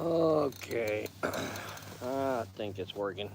Okay, I think it's working.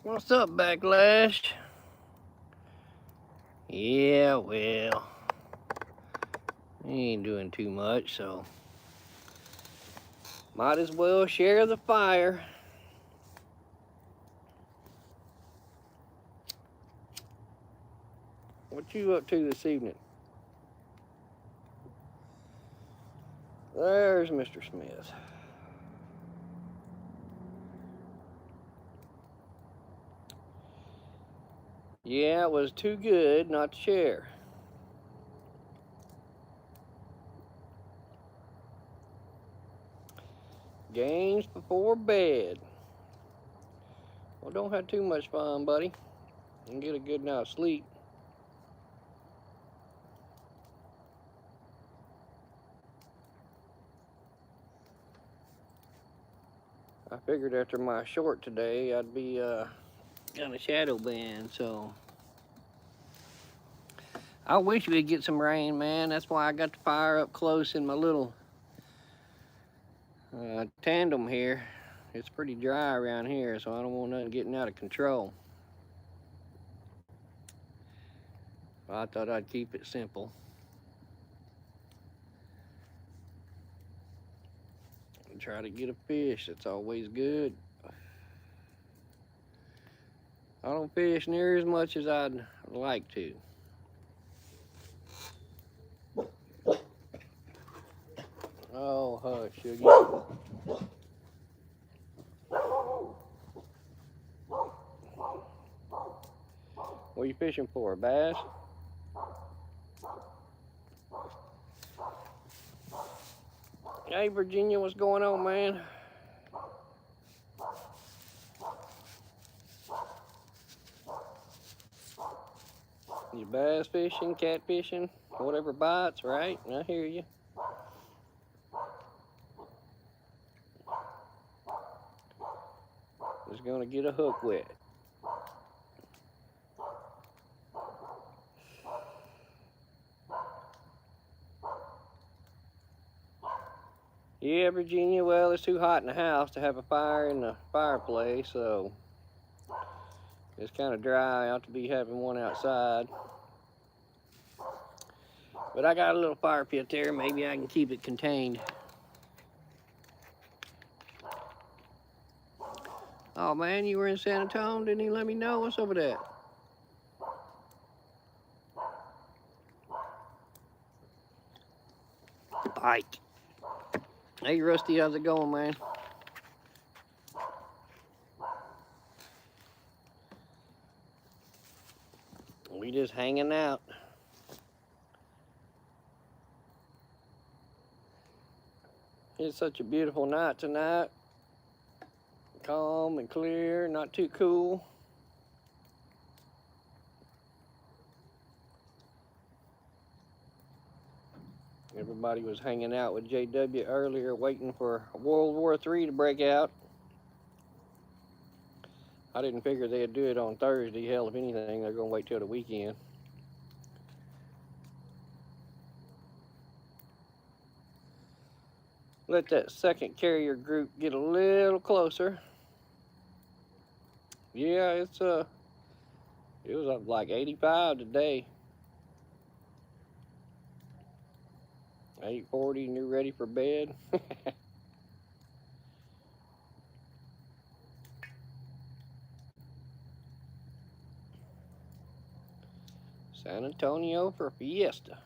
What's up, Backlash? Yeah, well, he ain't doing too much, so might as well share the fire. What you up to this evening? There's Mr. Smith. Yeah, it was too good not to share. Games before bed. Well, don't have too much fun, buddy, and get a good night's sleep. I figured after my short today, I'd be kind of shadow banned, so I wish we'd get some rain, man. That's why I got the fire up close in my little tandem here. It's pretty dry around here, so I don't want nothing getting out of control. I thought I'd keep it simple. And try to get a fish. That's always good. I don't fish near as much as I'd like to. Oh, hush, Shuggy. What are you fishing for, a bass? Hey, Virginia, what's going on, man? You bass fishing, cat fishing, whatever bites, right? I hear you. Just gonna get a hook wet. Yeah, Virginia, well, it's too hot in the house to have a fire in the fireplace, so it's kind of dry. I ought to be having one outside. But I got a little fire pit there. Maybe I can keep it contained. Oh, man, you were in San Antonio? Didn't he let me know? What's up with that? Bite. Hey, Rusty, how's it going, man? We just hanging out. It's such a beautiful night tonight. Calm and clear, not too cool. Everybody was hanging out with JW earlier, waiting for World War III to break out. I didn't figure they'd do it on Thursday. Hell, if anything, they're going to wait till the weekend. Let that second carrier group get a little closer. Yeah, it was up like 85 today. 8:40 and you're ready for bed. San Antonio for Fiesta.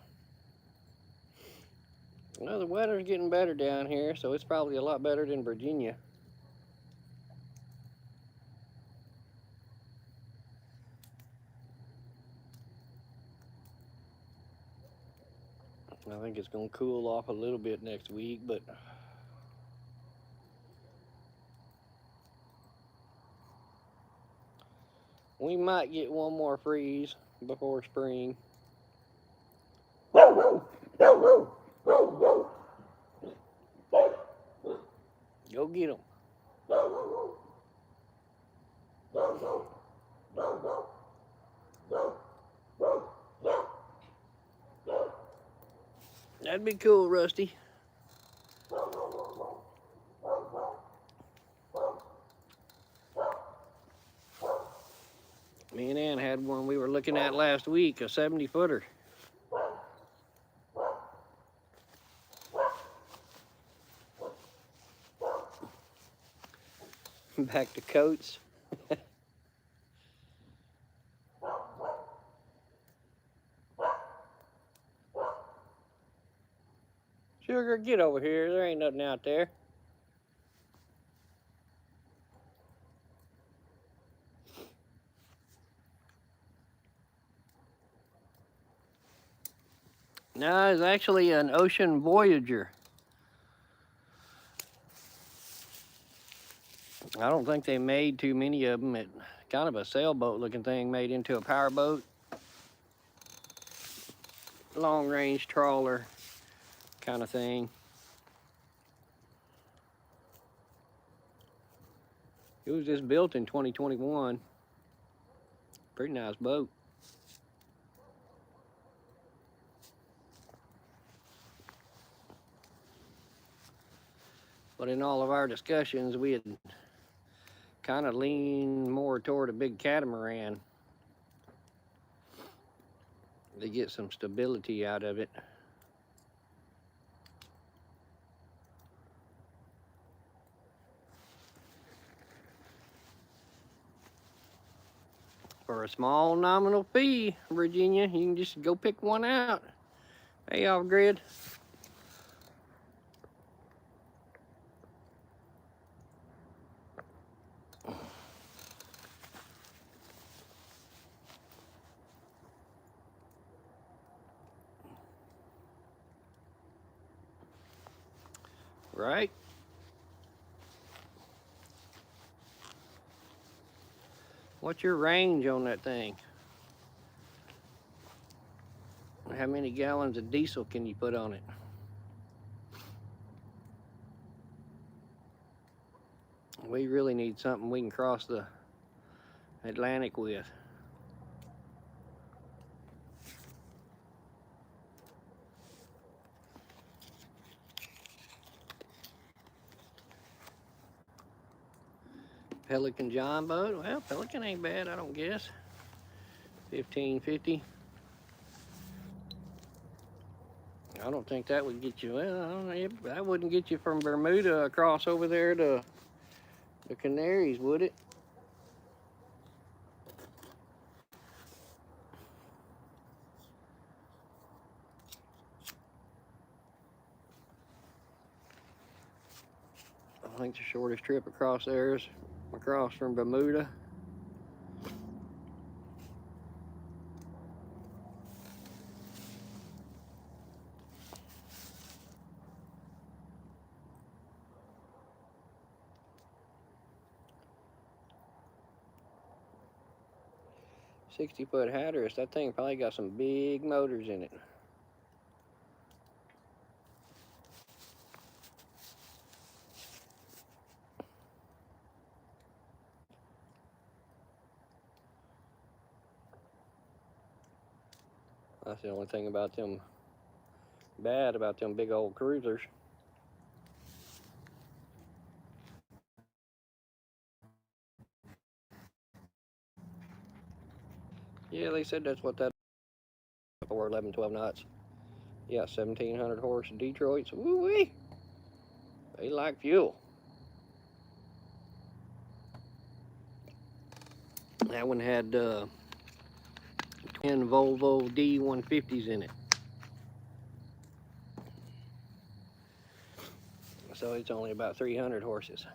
Well, the weather's getting better down here, so it's probably a lot better than Virginia. I think it's gonna cool off a little bit next week, but we might get one more freeze before spring. Go get them. That'd be cool, Rusty. Me and Ann had one we were looking at last week, a 70-footer. Back to coats. Sugar, get over here. There ain't nothing out there. No, it's actually an Ocean Voyager. I don't think they made too many of them. It's kind of a sailboat looking thing made into a powerboat. Long range trawler kind of thing. It was just built in 2021. Pretty nice boat. But in all of our discussions, we had kind of leaned more toward a big catamaran to get some stability out of it. For a small nominal fee, Virginia, you can just go pick one out. Hey, off-grid. Right? What's your range on that thing? How many gallons of diesel can you put on it? We really need something we can cross the Atlantic with. Pelican John boat. Well, Pelican ain't bad, I don't guess. 1550. I don't think that would get you. Well, I don't know, that wouldn't get you from Bermuda across over there to the Canaries, would it? I think the shortest trip across there is across from Bermuda. $60-foot Hatteras, that thing probably got some big motors in it. That's the only thing about them bad about them big old cruisers. Yeah, they said that's what that for 11, 12 knots. Yeah, 1,700 horse Detroits. Woo-wee! They like fuel. That one had twin Volvo D150s in it. So it's only about 300 horses.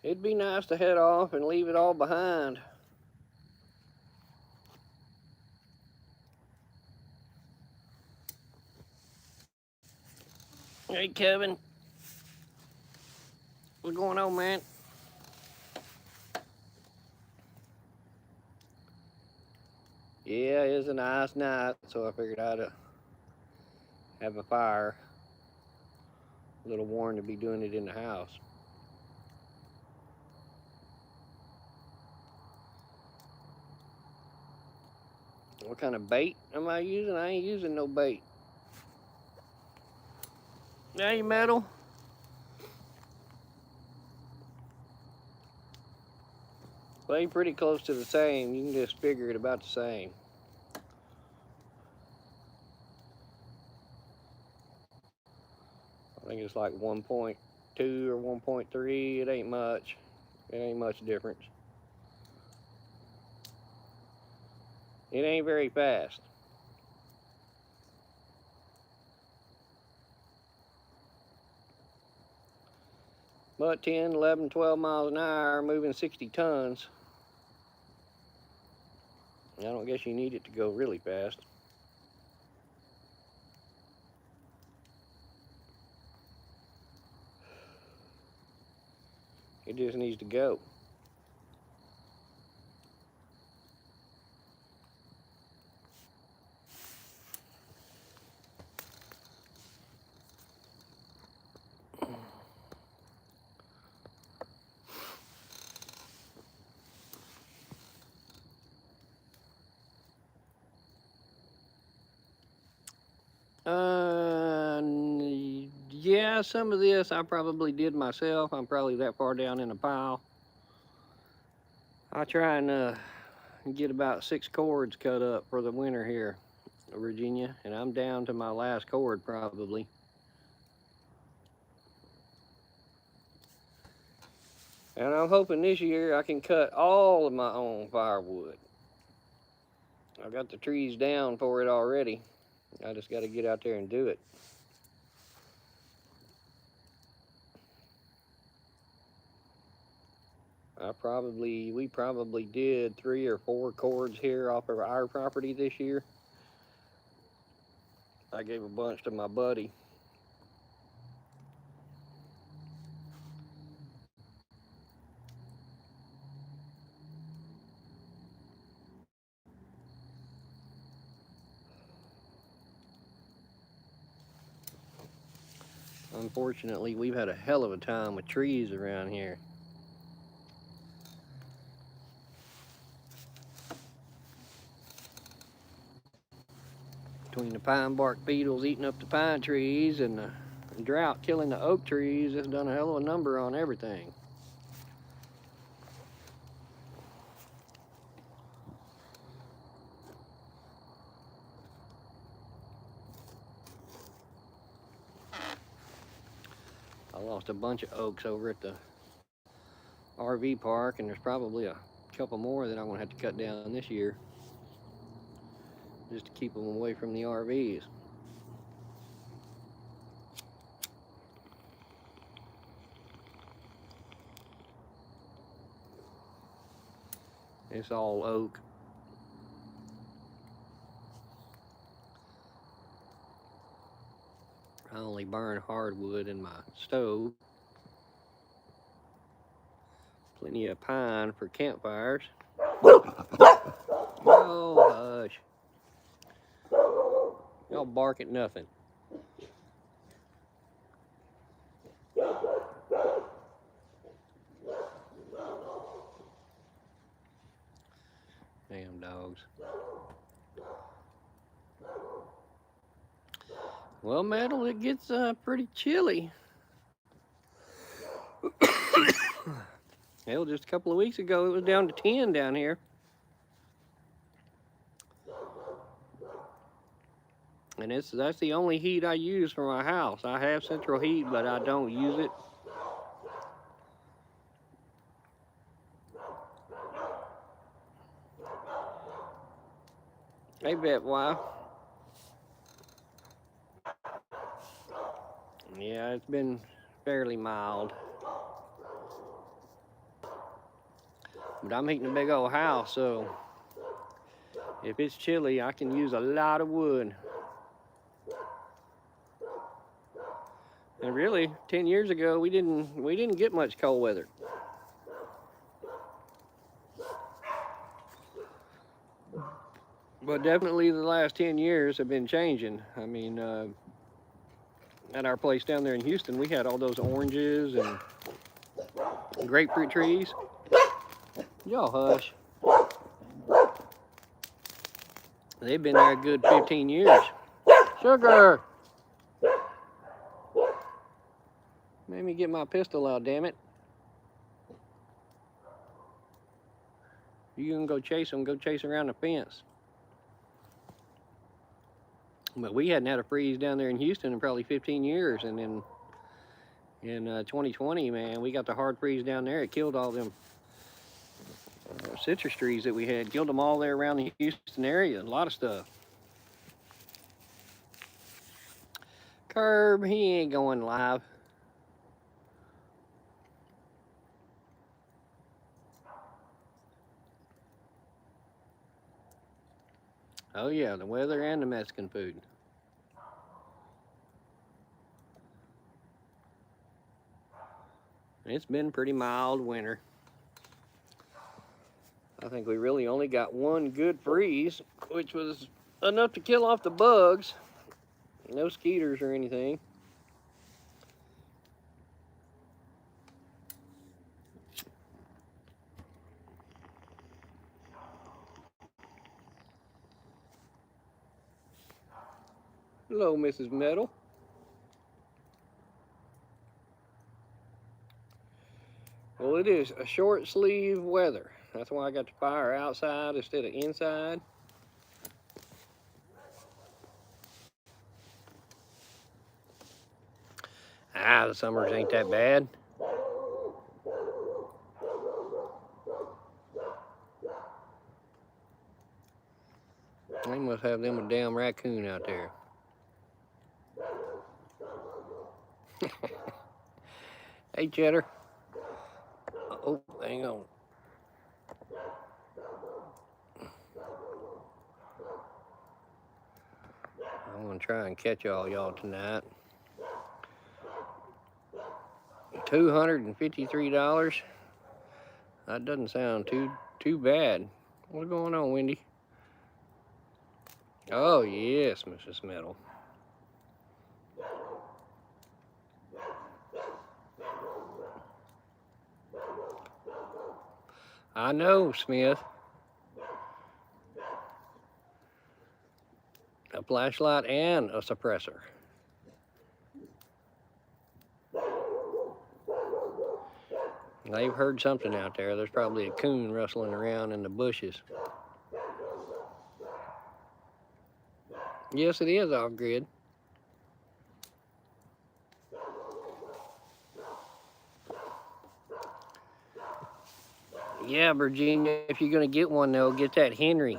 It'd be nice to head off and leave it all behind. Hey, Kevin. What's going on, man? Yeah, it's a nice night, so I figured I'd have a fire. A little warm to be doing it in the house. What kind of bait am I using? I ain't using no bait. Hey, Metal. They pretty close to the same. You can just figure it about the same. I think it's like 1.2 or 1.3. It ain't much. It ain't much difference. It ain't very fast. But 10, 11, 12 miles an hour moving 60 tons. I don't guess you need it to go really fast. It just needs to go. Yeah, some of this I probably did myself. I'm probably that far down in the pile. I try and get about 6 cords cut up for the winter here in Virginia, and I'm down to my last cord probably. And I'm hoping this year I can cut all of my own firewood. I've got the trees down for it already. I just got to get out there and do it. We probably did 3 or 4 cords here off of our property this year. I gave a bunch to my buddy. Unfortunately, we've had a hell of a time with trees around here. Between the pine bark beetles eating up the pine trees and the drought killing the oak trees, it's done a hell of a number on everything. I lost a bunch of oaks over at the RV park, and there's probably a couple more that I'm gonna have to cut down this year just to keep them away from the RVs. It's all oak. I only burn hardwood in my stove. Plenty of pine for campfires. Oh, hush. Y'all bark at nothing. Damn dogs. Well, Metal, it gets pretty chilly. Hell, just a couple of weeks ago, it was down to 10 down here. And that's the only heat I use for my house. I have central heat, but I don't use it. Hey, bet, why? Yeah, it's been fairly mild. But I'm heating a big old house, so if it's chilly, I can use a lot of wood. And really, 10 years ago, we didn't get much cold weather. But definitely the last 10 years have been changing. I mean, at our place down there in Houston, we had all those oranges and grapefruit trees. Y'all hush. They've been there a good 15 years. Sugar! Made me get my pistol out, damn it. You can go chase them, go chase around the fence. But we hadn't had a freeze down there in Houston in probably 15 years. And then in 2020, man, we got the hard freeze down there. It killed all them citrus trees that we had. Killed them all there around the Houston area. A lot of stuff. Curb, he ain't going live. Oh yeah, the weather and the Mexican food. It's been pretty mild winter. I think we really only got one good freeze, which was enough to kill off the bugs. No skeeters or anything. Hello, Mrs. Metal. Well, it is a short sleeve weather. That's why I got the fire outside instead of inside. Ah, the summers ain't that bad. They must have them a damn raccoon out there. Hey, Cheddar. Oh, hang on. I'm gonna try and catch all y'all tonight. $253. That doesn't sound too bad. What's going on, Wendy? Oh yes, Mrs. Metal. I know, Smith. A flashlight and a suppressor. They've heard something out there. There's probably a coon rustling around in the bushes. Yes, it is off grid. Yeah, Virginia, if you're gonna get one though, get that Henry.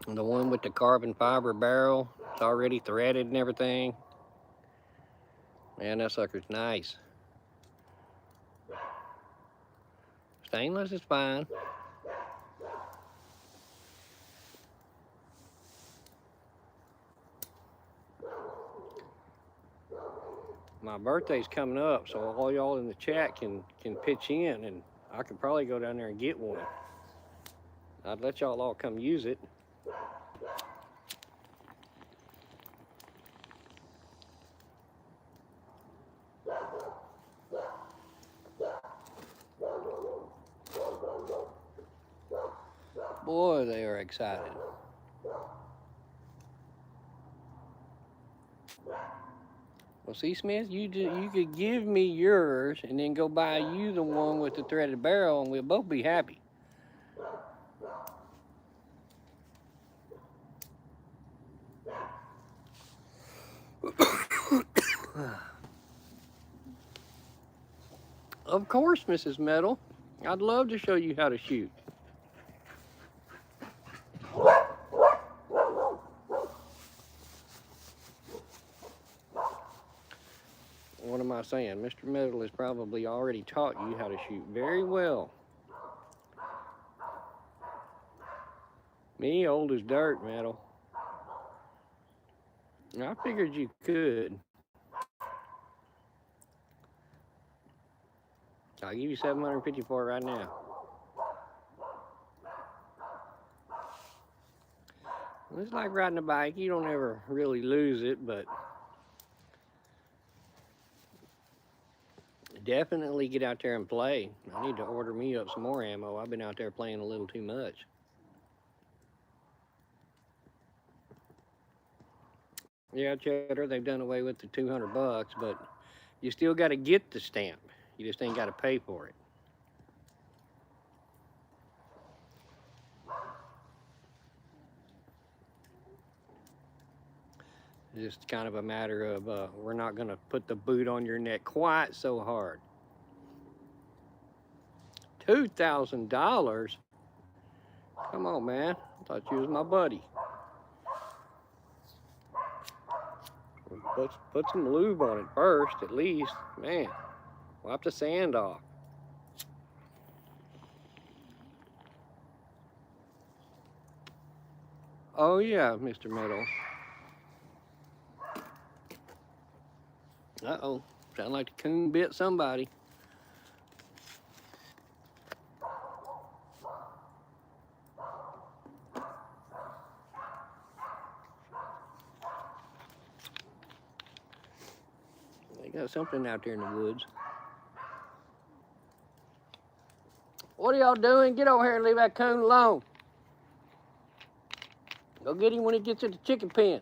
The one with the carbon fiber barrel. It's already threaded and everything. Man, that sucker's nice. Stainless is fine. My birthday's coming up, so all y'all in the chat can pitch in, and I could probably go down there and get one. I'd let y'all all come use it. Boy, they are excited. Well, see, Smith, you could give me yours and then go buy you the one with the threaded barrel, and we'll both be happy. Of course, Mrs. Metal. I'd love to show you how to shoot. What am I saying? Mr. Metal has probably already taught you how to shoot very well. Me, old as dirt, Metal. I figured you could. I'll give you 750 for it right now. It's like riding a bike. You don't ever really lose it, but definitely get out there and play. I need to order me up some more ammo. I've been out there playing a little too much. Yeah, Cheddar, they've done away with the 200 bucks, but you still got to get the stamp. You just ain't got to pay for it. It's just kind of a matter of we're not going to put the boot on your neck quite so hard. $2,000? Come on, man. I thought you was my buddy. Let's put some lube on it first, at least. Man, wipe the sand off. Oh, yeah, Mr. Meadow. Uh-oh. Sound like the coon bit somebody. They got something out there in the woods. What are y'all doing? Get over here and leave that coon alone. Go get him when he gets to the chicken pen.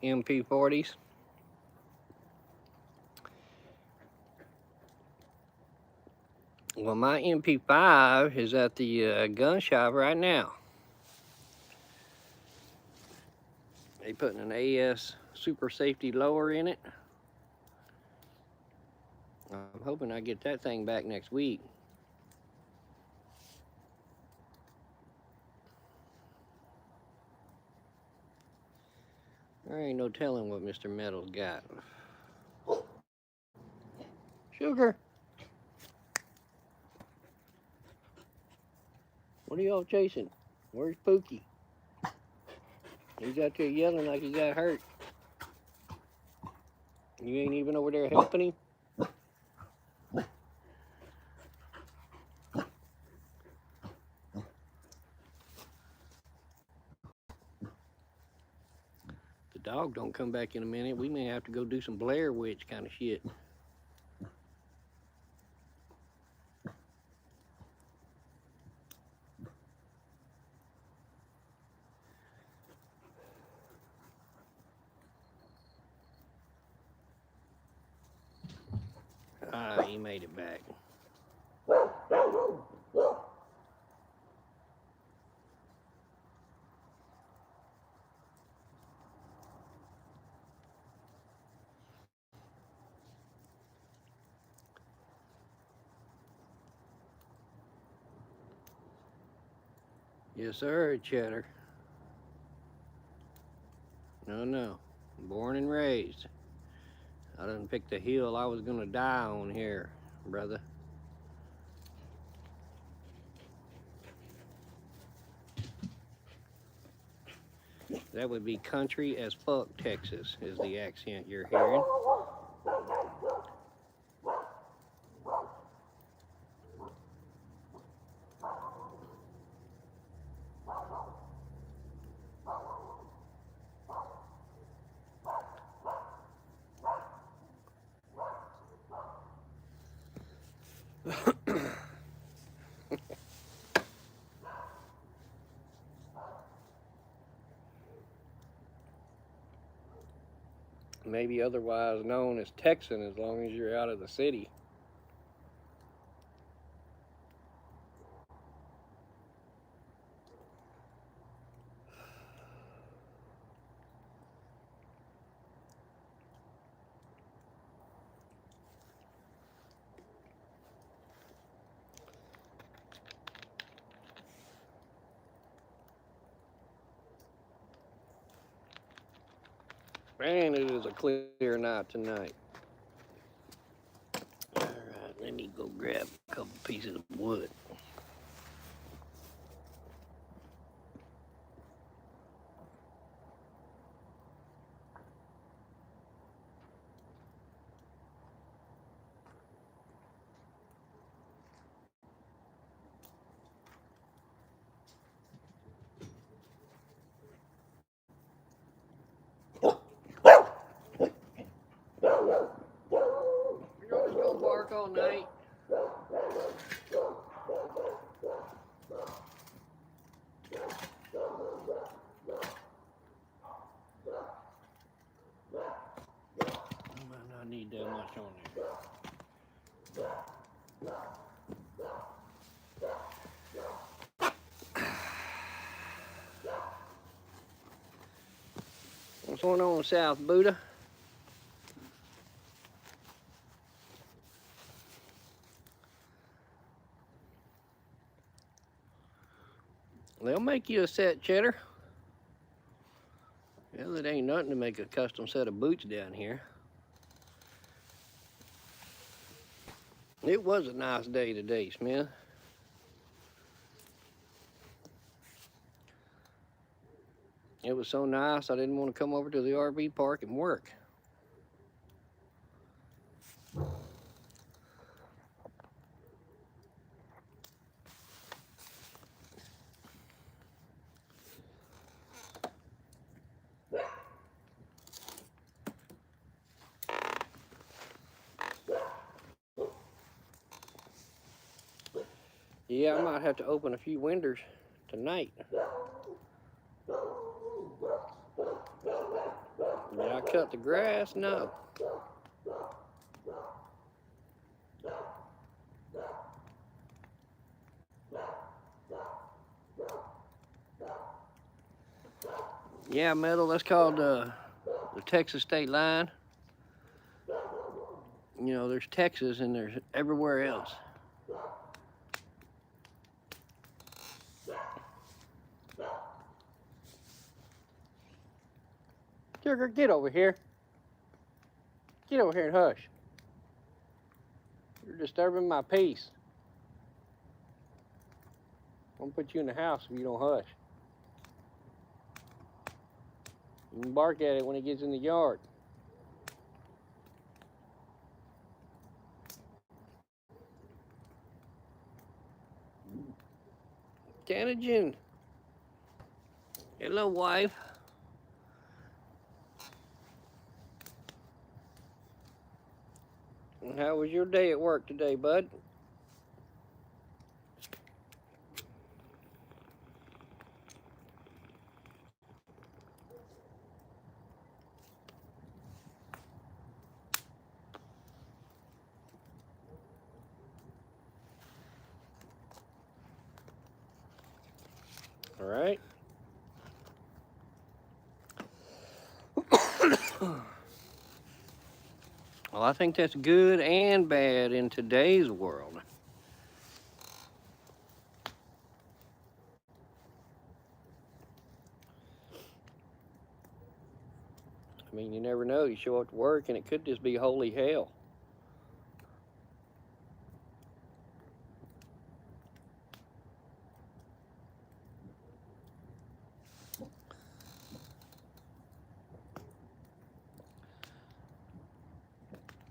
MP40s. Well, my MP5 is at the gun shop right now. They putting an AS Super Safety lower in it. I'm hoping I get that thing back next week. There ain't no telling what Mr. Metal's got. Sugar. What are y'all chasing? Where's Pookie? He's out there yelling like he got hurt. You ain't even over there helping him? The dog don't come back in a minute. We may have to go do some Blair Witch kind of shit. Ah, he made it back. Yes, sir, Cheddar. No. Born and raised. I done picked the hill I was gonna die on here, brother. That would be country as fuck, Texas, is the accent you're hearing. Maybe otherwise known as Texan as long as you're out of the city. And it is a clear night tonight. All right, let me go grab a couple pieces of wood. You're just gonna bark all night. I might not need that much on there. What's going on, South Buddha? They'll make you a set, Cheddar. Well, it ain't nothing to make a custom set of boots down here. It was a nice day today, Smith. It was so nice, I didn't want to come over to the RV park and work. Yeah, I might have to open a few windows tonight. Did I cut the grass? No. Yeah, Metal, that's called the Texas state line. You know, there's Texas and there's everywhere else. Sugar, get over here. Get over here and hush. You're disturbing my peace. I'm gonna put you in the house if you don't hush. You can bark at it when it gets in the yard. Tanagen. Hello, wife. And how was your day at work today, bud? All right. Well, I think that's good and bad in today's world. I mean, you never know. You show up to work and it could just be holy hell.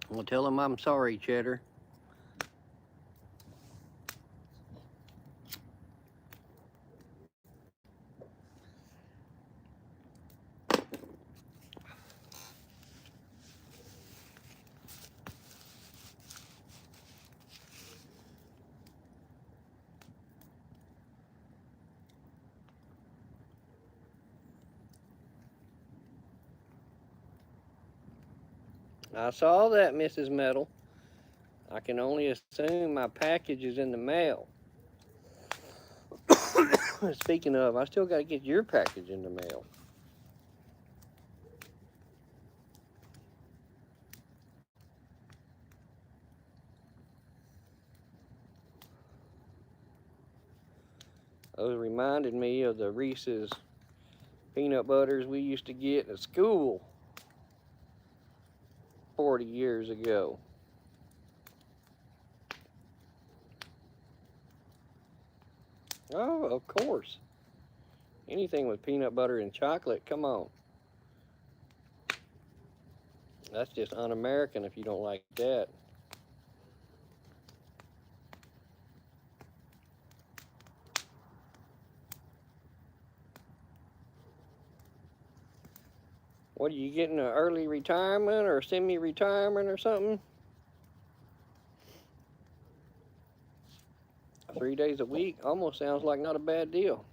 Well, tell him I'm sorry, Cheddar. I saw that, Mrs. Metal. I can only assume my package is in the mail. Speaking of, I still got to get your package in the mail. Those reminded me of the Reese's peanut butters we used to get at school. 40 years ago. Oh, of course. Anything with peanut butter and chocolate, come on. That's just un-American if you don't like that. What, are you getting an early retirement or semi-retirement or something? 3 days a week almost sounds like not a bad deal.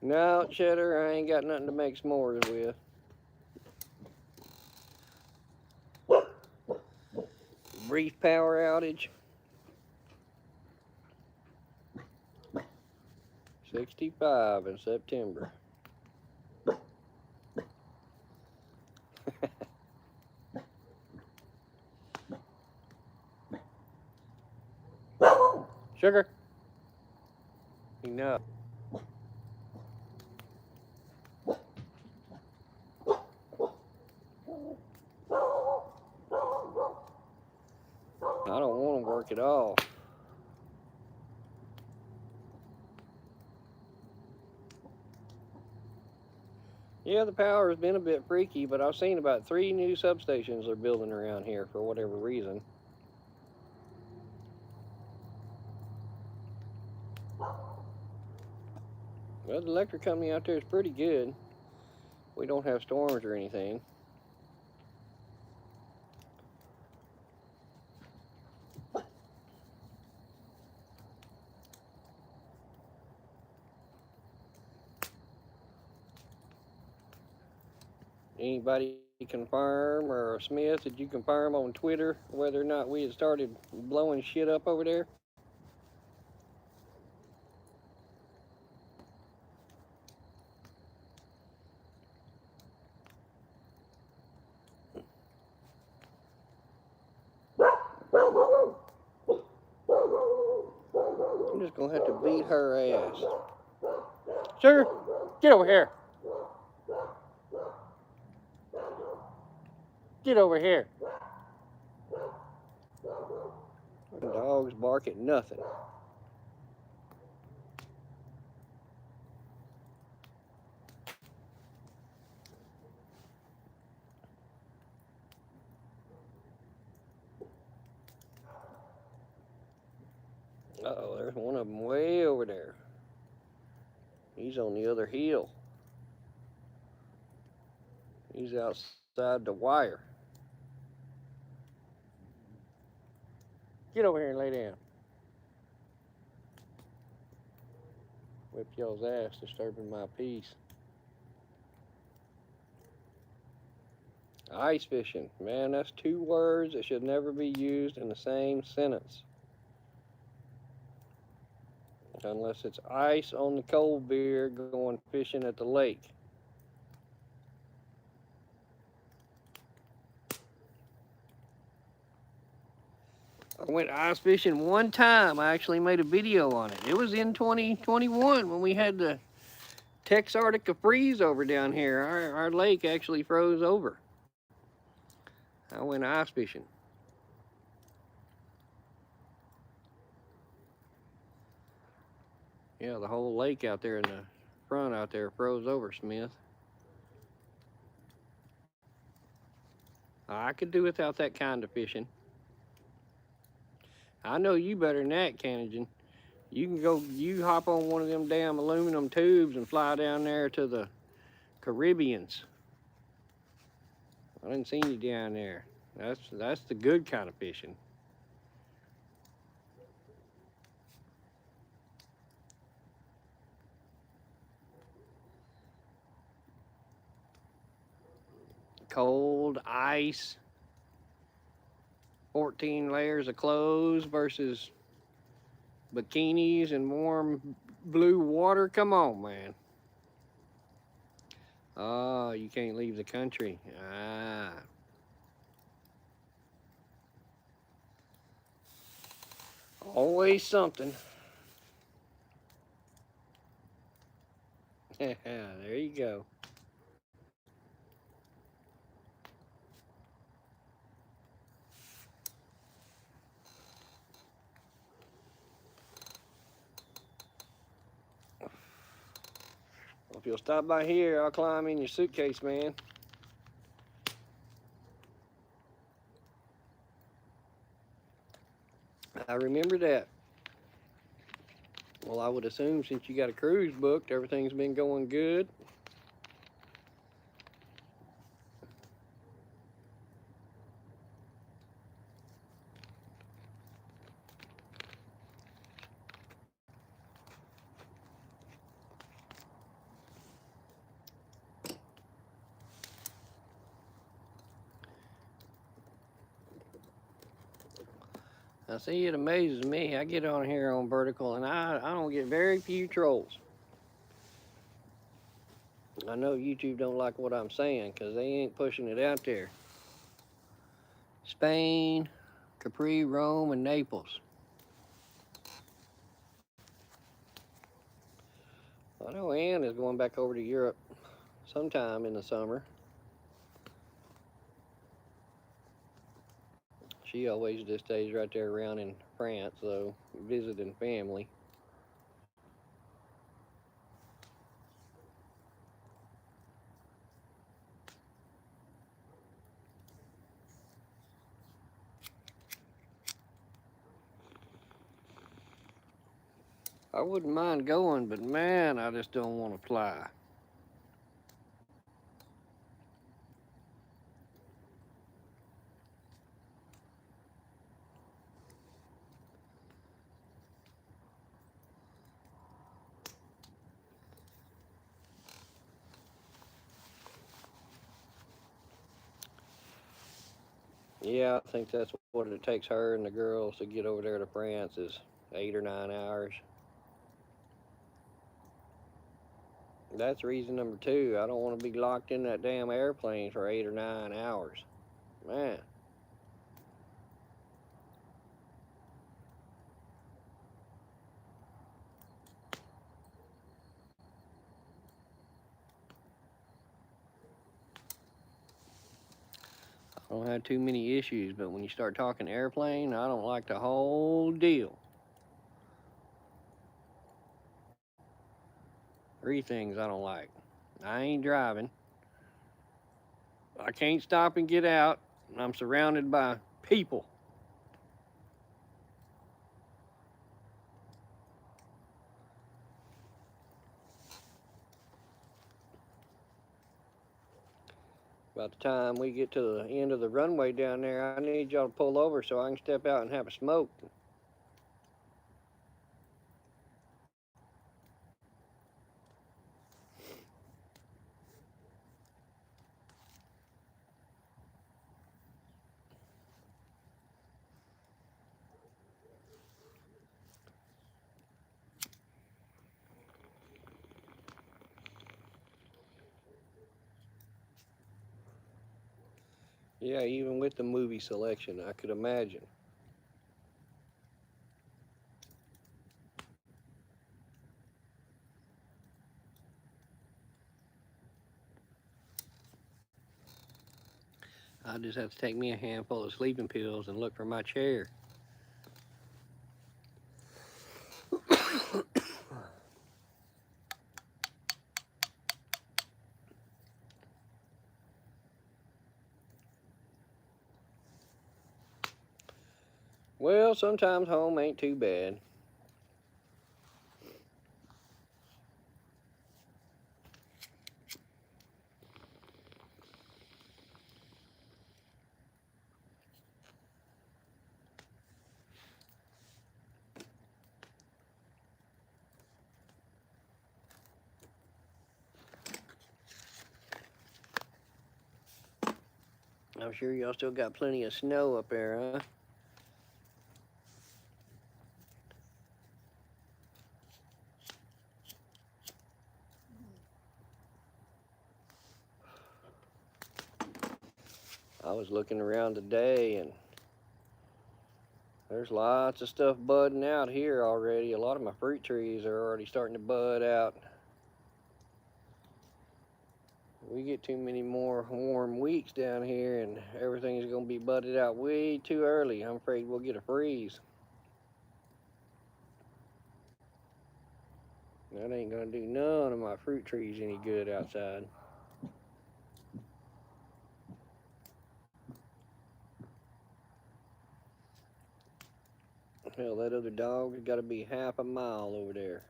No, Cheddar, I ain't got nothing to make s'mores with. Brief power outage. 65 in September. Sugar. Enough. I don't want to work at all. Yeah, the power has been a bit freaky, but I've seen about 3 new substations they're building around here for whatever reason. Well, the electric company out there is pretty good. We don't have storms or anything. Anybody confirm, or Smith, did you confirm on Twitter whether or not we had started blowing shit up over there? I'm just gonna have to beat her ass. Sugar, get over here. Get over here. The dogs bark at nothing. Uh-oh, there's one of them way over there. He's on the other hill. He's outside the wire. Get over here and lay down. Whip y'all's ass, disturbing my peace. Ice fishing. Man, that's 2 words that should never be used in the same sentence. Unless it's ice on the cold beer going fishing at the lake. I went ice fishing one time. I actually made a video on it. It was in 2021 when we had the Texarktica freeze over down here. Our lake actually froze over. I went ice fishing. Yeah, the whole lake out there in the front out there froze over, Smith. I could do without that kind of fishing. I know you better than that, Canajan. You can go, you hop on one of them damn aluminum tubes and fly down there to the Caribbeans. I didn't see you down there. That's the good kind of fishing. Cold, ice, 14 layers of clothes versus bikinis and warm blue water. Come on, man. Oh, you can't leave the country. Ah. Always something. There you go. If you'll stop by here, I'll climb in your suitcase, man. I remember that. Well, I would assume since you got a cruise booked, everything's been going good. I see, it amazes me. I get on here on vertical and I don't get very few trolls. I know YouTube don't like what I'm saying because they ain't pushing it out there. Spain, Capri, Rome, and Naples. I know Ann is going back over to Europe sometime in the summer. She always just stays right there around in France, though, visiting family. I wouldn't mind going, but man, I just don't want to fly. Yeah, I think that's what it takes her and the girls to get over there to France is 8 or 9 hours. That's reason number 2. I don't want to be locked in that damn airplane for 8 or 9 hours. Man. I don't have too many issues, but when you start talking airplane, I don't like the whole deal. 3 things I don't like. I ain't driving. I can't stop and get out. I'm surrounded by people. By the time we get to the end of the runway down there, I need y'all to pull over so I can step out and have a smoke. Yeah, even with the movie selection, I could imagine. I just have to take me a handful of sleeping pills and look for my chair. Well, sometimes home ain't too bad. I'm sure y'all still got plenty of snow up there, huh? I was looking around today and there's lots of stuff budding out here already. A lot of my fruit trees are already starting to bud out. We get too many more warm weeks down here and everything's going to be budded out way too early. I'm afraid we'll get a freeze. That ain't gonna do none of my fruit trees any good outside. Hell, that other dog has got to be half a mile over there.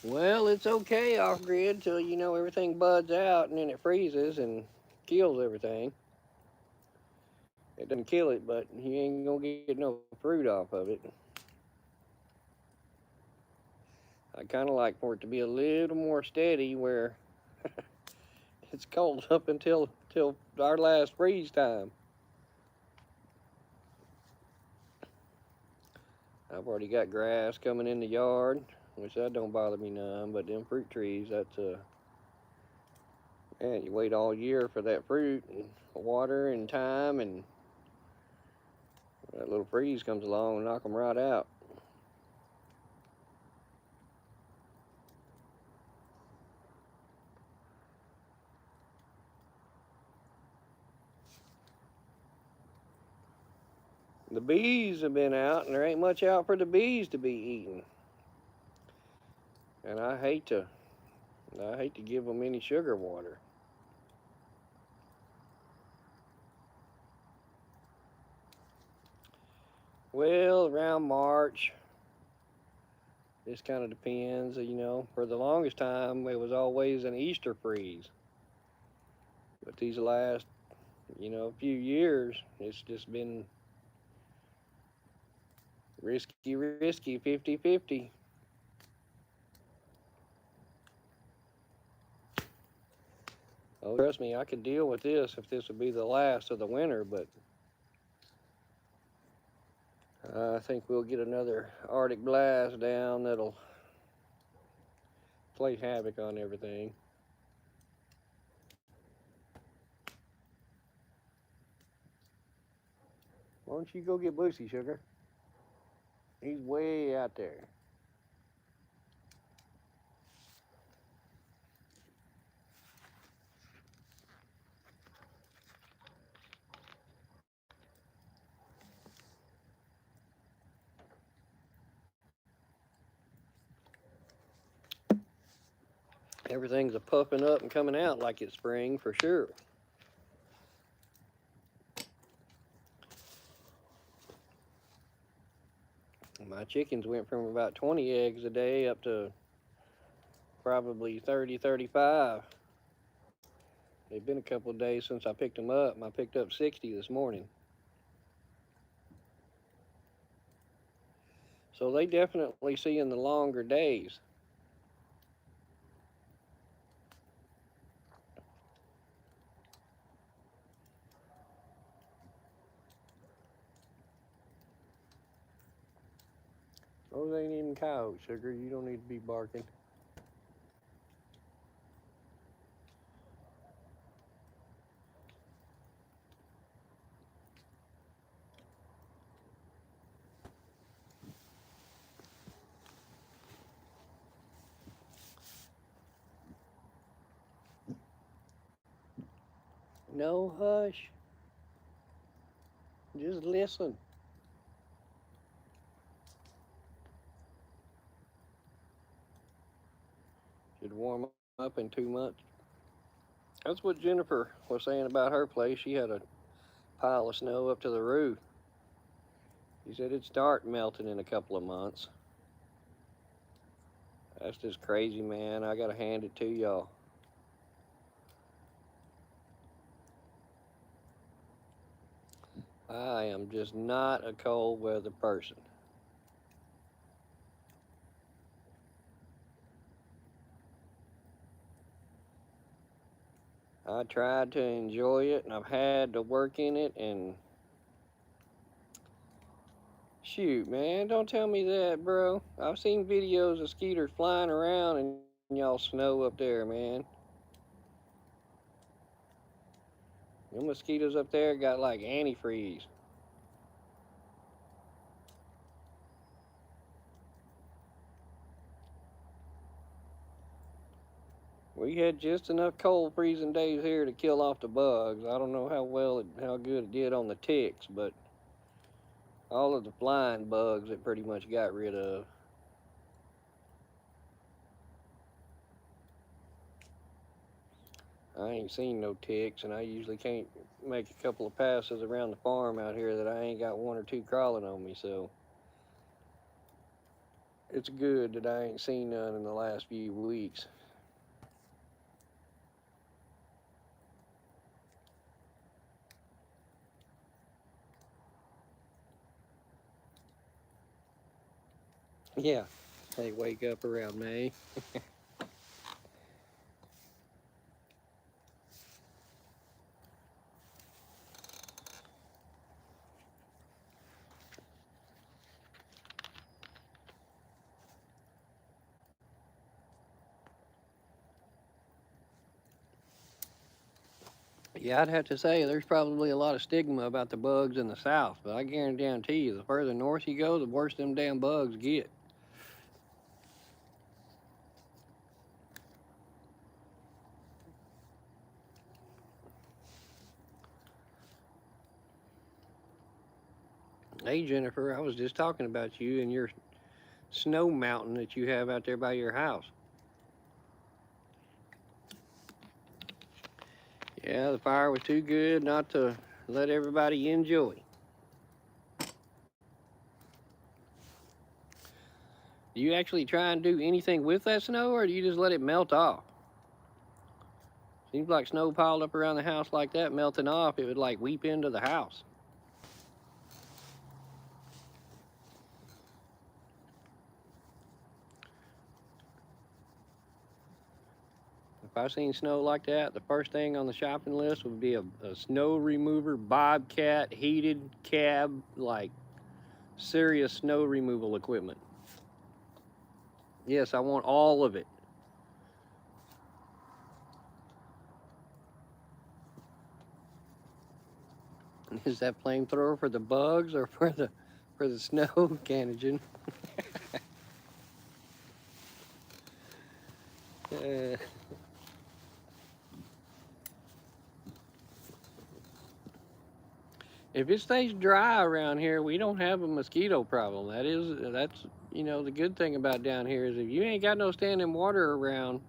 Well, it's okay off grid till you know everything buds out and then it freezes and kills everything. It doesn't kill it, but you ain't gonna get no fruit off of it. I kind of like for it to be a little more steady where it's cold up until our last freeze time. I've already got grass coming in the yard, which that don't bother me none, but them fruit trees, that's man, you wait all year for that fruit and water and time, and that little freeze comes along and knock them right out. The bees have been out, and there ain't much out for the bees to be eating. And I hate to give them any sugar water. Well, around March, this kind of depends, you know. For the longest time, it was always an Easter freeze. But these last, few years, it's just been risky, 50-50. Oh, trust me, I could deal with this if this would be the last of the winter, but I think we'll get another Arctic blast down that'll play havoc on everything. Why don't you go get Boosie, sugar? He's way out there. Everything's a puffing up and coming out like it's spring for sure. My chickens went from about 20 eggs a day up to probably 30, 35. They've been a couple of days since I picked them up, and I picked up 60 this morning. So they definitely see in the longer days. Those ain't even coyotes, sugar. You don't need to be barking. No, hush. Just listen. Should warm up in 2 months. That's what Jennifer was saying about her place. She had a pile of snow up to the roof. She said it'd start melting in a couple of months. That's just crazy, man. I gotta hand it to y'all. I am just not a cold weather person. I tried to enjoy it, and I've had to work in it, and shoot, man, don't tell me that, bro. I've seen videos of skeeters flying around and y'all snow up there, man. Them mosquitoes up there got like antifreeze. We had just enough cold freezing days here to kill off the bugs. I don't know how good it did on the ticks, but all of the flying bugs it pretty much got rid of. I ain't seen no ticks, and I usually can't make a couple of passes around the farm out here that I ain't got one or two crawling on me, so it's good that I ain't seen none in the last few weeks. Yeah, they wake up around May. Yeah, I'd have to say there's probably a lot of stigma about the bugs in the south, but I guarantee you, the further north you go, the worse them damn bugs get. Hey Jennifer, I was just talking about you and your snow mountain that you have out there by your house. Yeah, the fire was too good not to let everybody enjoy. Do you actually try and do anything with that snow, or do you just let it melt off? Seems like snow piled up around the house like that, melting off, it would like weep into the house. If I seen snow like that, the first thing on the shopping list would be a snow remover, Bobcat, heated cab, like serious snow removal equipment. Yes, I want all of it. Is that flamethrower for the bugs or for the snow, Canogen? uh, if it stays dry around here, we don't have a mosquito problem. That's the good thing about down here is if you ain't got no standing water around,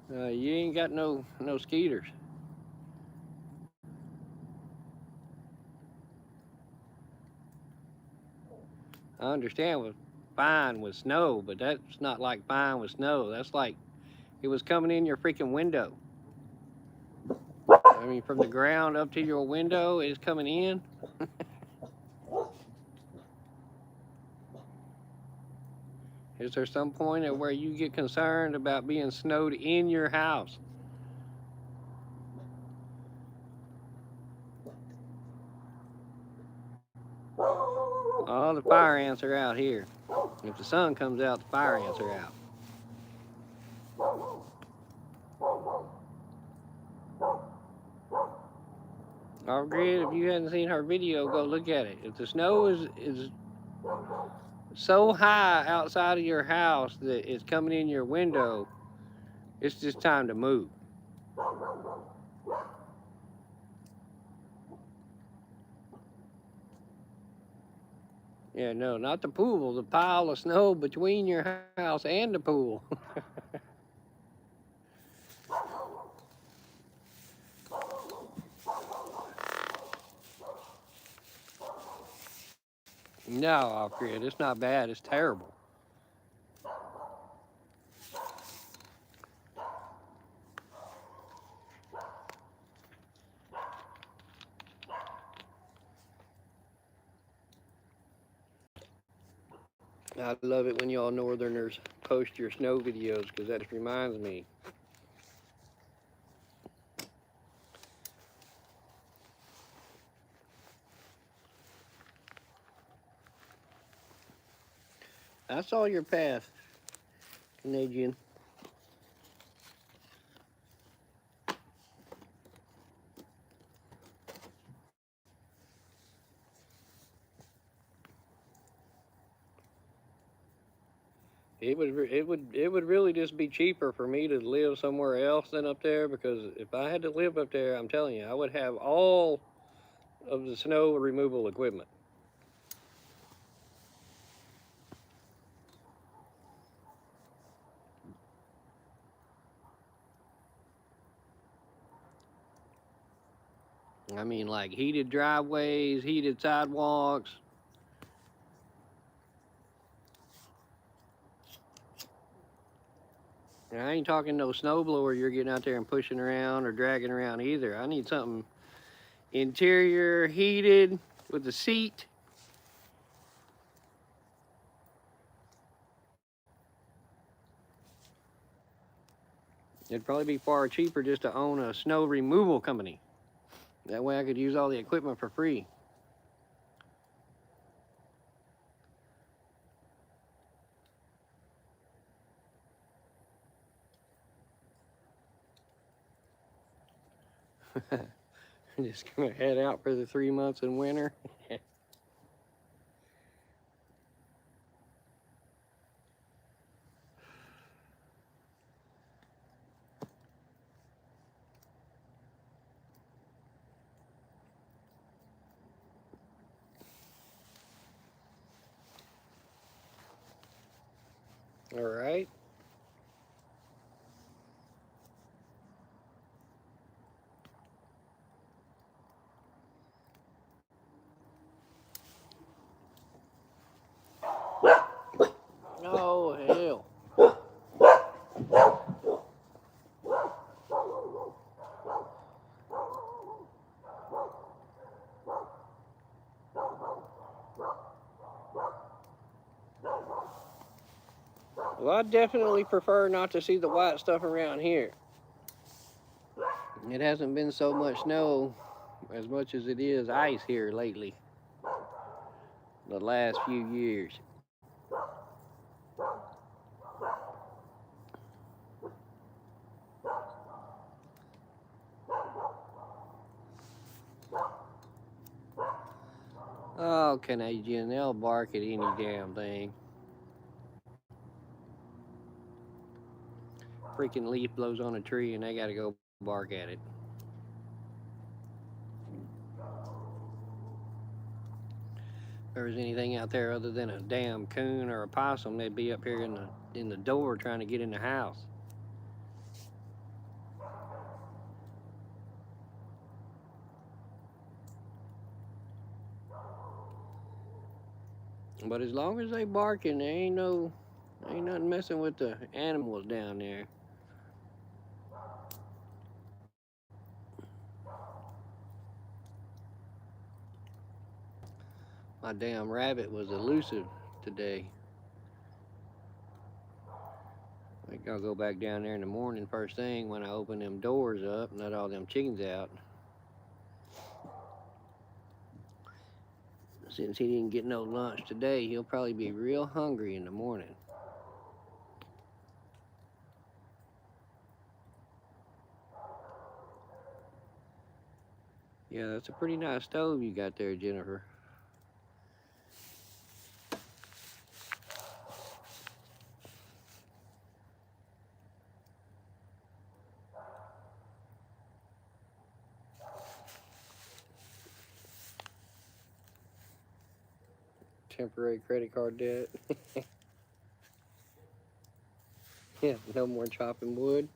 you ain't got no skeeters. I understand with fine with snow, but that's not like fine with snow. That's like it was coming in your freaking window. I mean, from the ground up to your window, it's coming in. Is there some point at where you get concerned about being snowed in your house? Oh, the fire ants are out here. If the sun comes out, the fire ants are out. Oh, Grid, if you hadn't seen her video, go look at it. If the snow is so high outside of your house that it's coming in your window, it's just time to move. Yeah, no, not the pool, the pile of snow between your house and the pool. No, Off-Grid, it's not bad, it's terrible. I love it when y'all northerners post your snow videos because that just reminds me. I saw your path, Canadian. it would really just be cheaper for me to live somewhere else than up there, because if I had to live up there, I'm telling you, I would have all of the snow removal equipment. I mean, like heated driveways, heated sidewalks. And I ain't talking no snowblower you're getting out there and pushing around or dragging around either. I need something interior heated with a seat. It'd probably be far cheaper just to own a snow removal company. That way I could use all the equipment for free. Just gonna head out for the 3 months in winter. All right. Oh, hell. Well, I definitely prefer not to see the white stuff around here. It hasn't been so much snow as much as it is ice here lately, the last few years. Oh, Canadian, they'll bark at any damn thing. Freaking leaf blows on a tree and they gotta go bark at it. If there was anything out there other than a damn coon or a possum, they'd be up here in the door trying to get in the house. But as long as they barking, there ain't nothing messing with the animals down there. My damn rabbit was elusive today. I think I'll go back down there in the morning first thing when I open them doors up and let all them chickens out. Since he didn't get no lunch today, he'll probably be real hungry in the morning. Yeah, that's a pretty nice stove you got there, Jennifer. Temporary credit card debt. Yeah, no more chopping wood.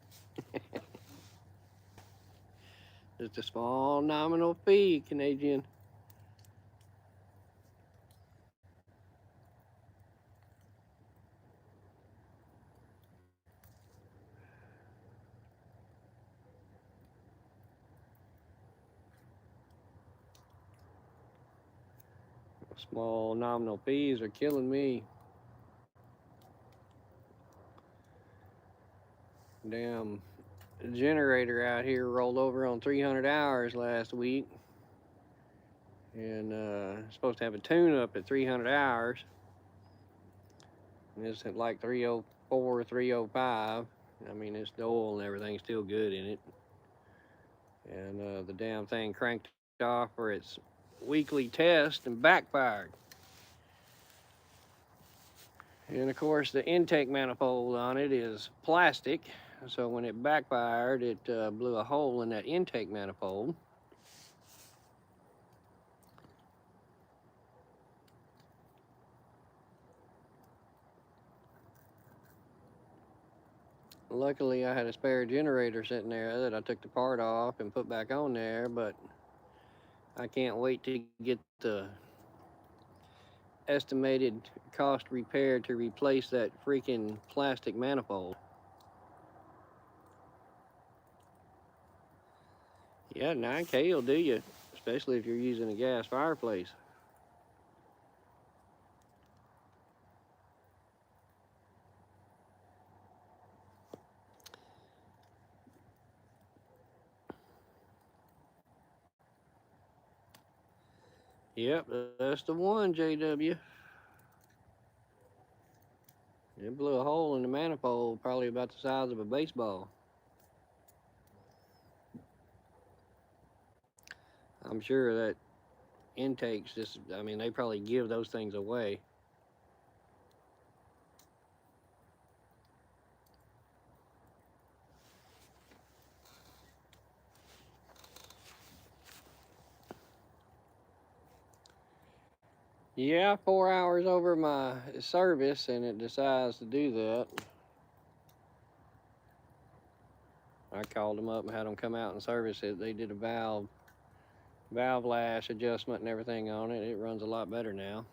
Just a small nominal fee, Canadian. Small nominal fees are killing me. Damn generator out here rolled over on 300 hours last week. And supposed to have a tune up at 300 hours. And it's at like 304, 305. I mean, it's the oil and everything's still good in it. And the damn thing cranked off for its weekly test and backfired. And of course, the intake manifold on it is plastic. So when it backfired, it blew a hole in that intake manifold. Luckily, I had a spare generator sitting there that I took the part off and put back on there, but I can't wait to get the estimated cost repair to replace that freaking plastic manifold. Yeah, 9K will do you, especially if you're using a gas fireplace. Yep, that's the one, JW. It blew a hole in the manifold probably about the size of a baseball. I'm sure that intakes just, I mean, they probably give those things away. Yeah, 4 hours over my service and it decides to do that. I called them up and had them come out and service it. They did a valve lash adjustment and everything on it. It runs a lot better now.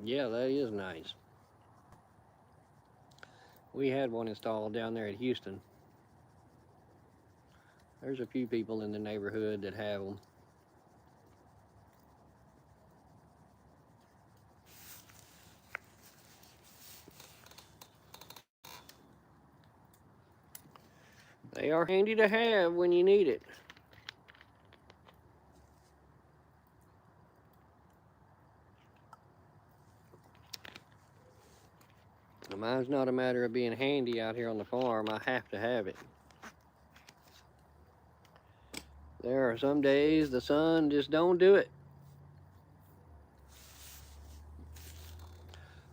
Yeah, that is nice. We had one installed down there at Houston. There's a few people in the neighborhood that have them. They are handy to have when you need it. Mine's not a matter of being handy out here on the farm. I have to have it. There are some days the sun just don't do it.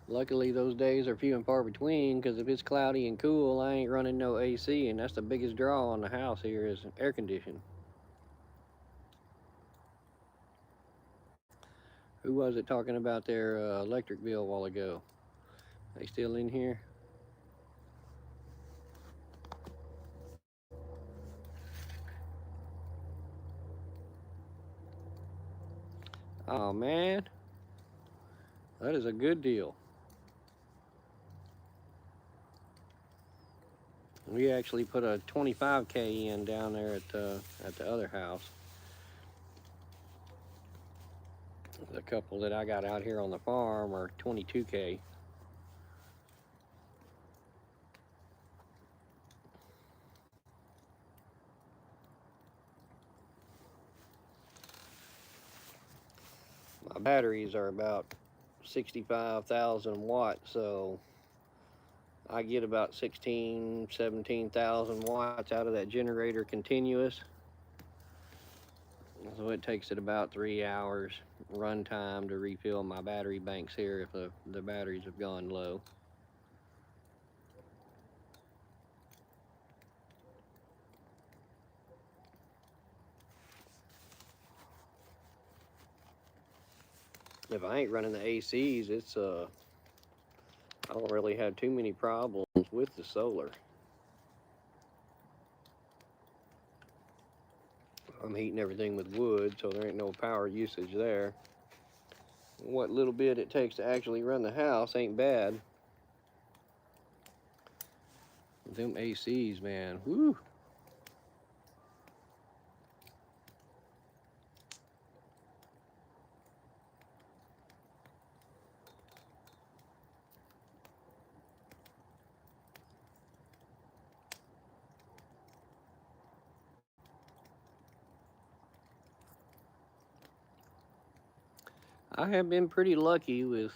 Luckily, those days are few and far between, because if it's cloudy and cool, I ain't running no AC, and that's the biggest draw on the house here is air conditioning. Who was it talking about their electric bill a while ago? They still in here? Oh man, that is a good deal. We actually put a 25K in down there at the other house. The couple that I got out here on the farm are 22K. My batteries are about 65,000 watts, so I get about 16, 17,000 watts out of that generator continuous. So it takes it about 3 hours run time to refill my battery banks here if the batteries have gone low. If I ain't running the ACs, it's I don't really have too many problems with the solar. I'm heating everything with wood, so there ain't no power usage there. What little bit it takes to actually run the house ain't bad. Them ACs, man, whoo. I have been pretty lucky with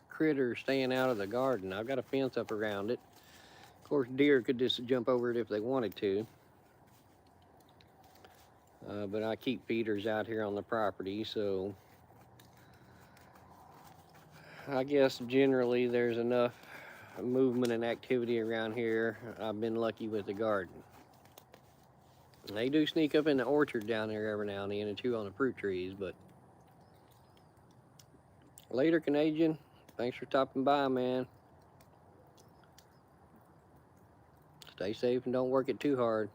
critters staying out of the garden. I've got a fence up around it. Of course, deer could just jump over it if they wanted to. But I keep feeders out here on the property, so I guess generally there's enough movement and activity around here. I've been lucky with the garden. They do sneak up in the orchard down there every now and then and chew on the fruit trees, but later, Canadian. Thanks for stopping by, man. Stay safe and don't work it too hard.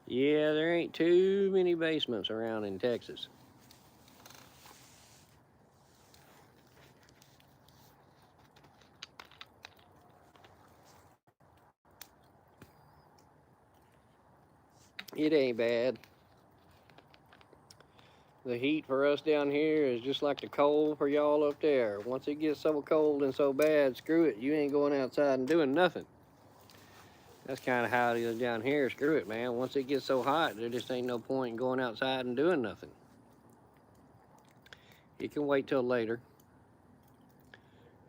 Yeah, there ain't too many basements around in Texas. It ain't bad. The heat for us down here is just like the cold for y'all up there. Once it gets so cold and so bad, screw it. You ain't going outside and doing nothing. That's kind of how it is down here. Screw it, man. Once it gets so hot, there just ain't no point in going outside and doing nothing. You can wait till later.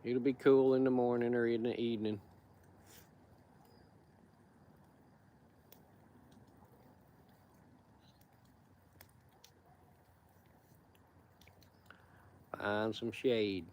It'll be cool in the morning or in the evening. Find some shade.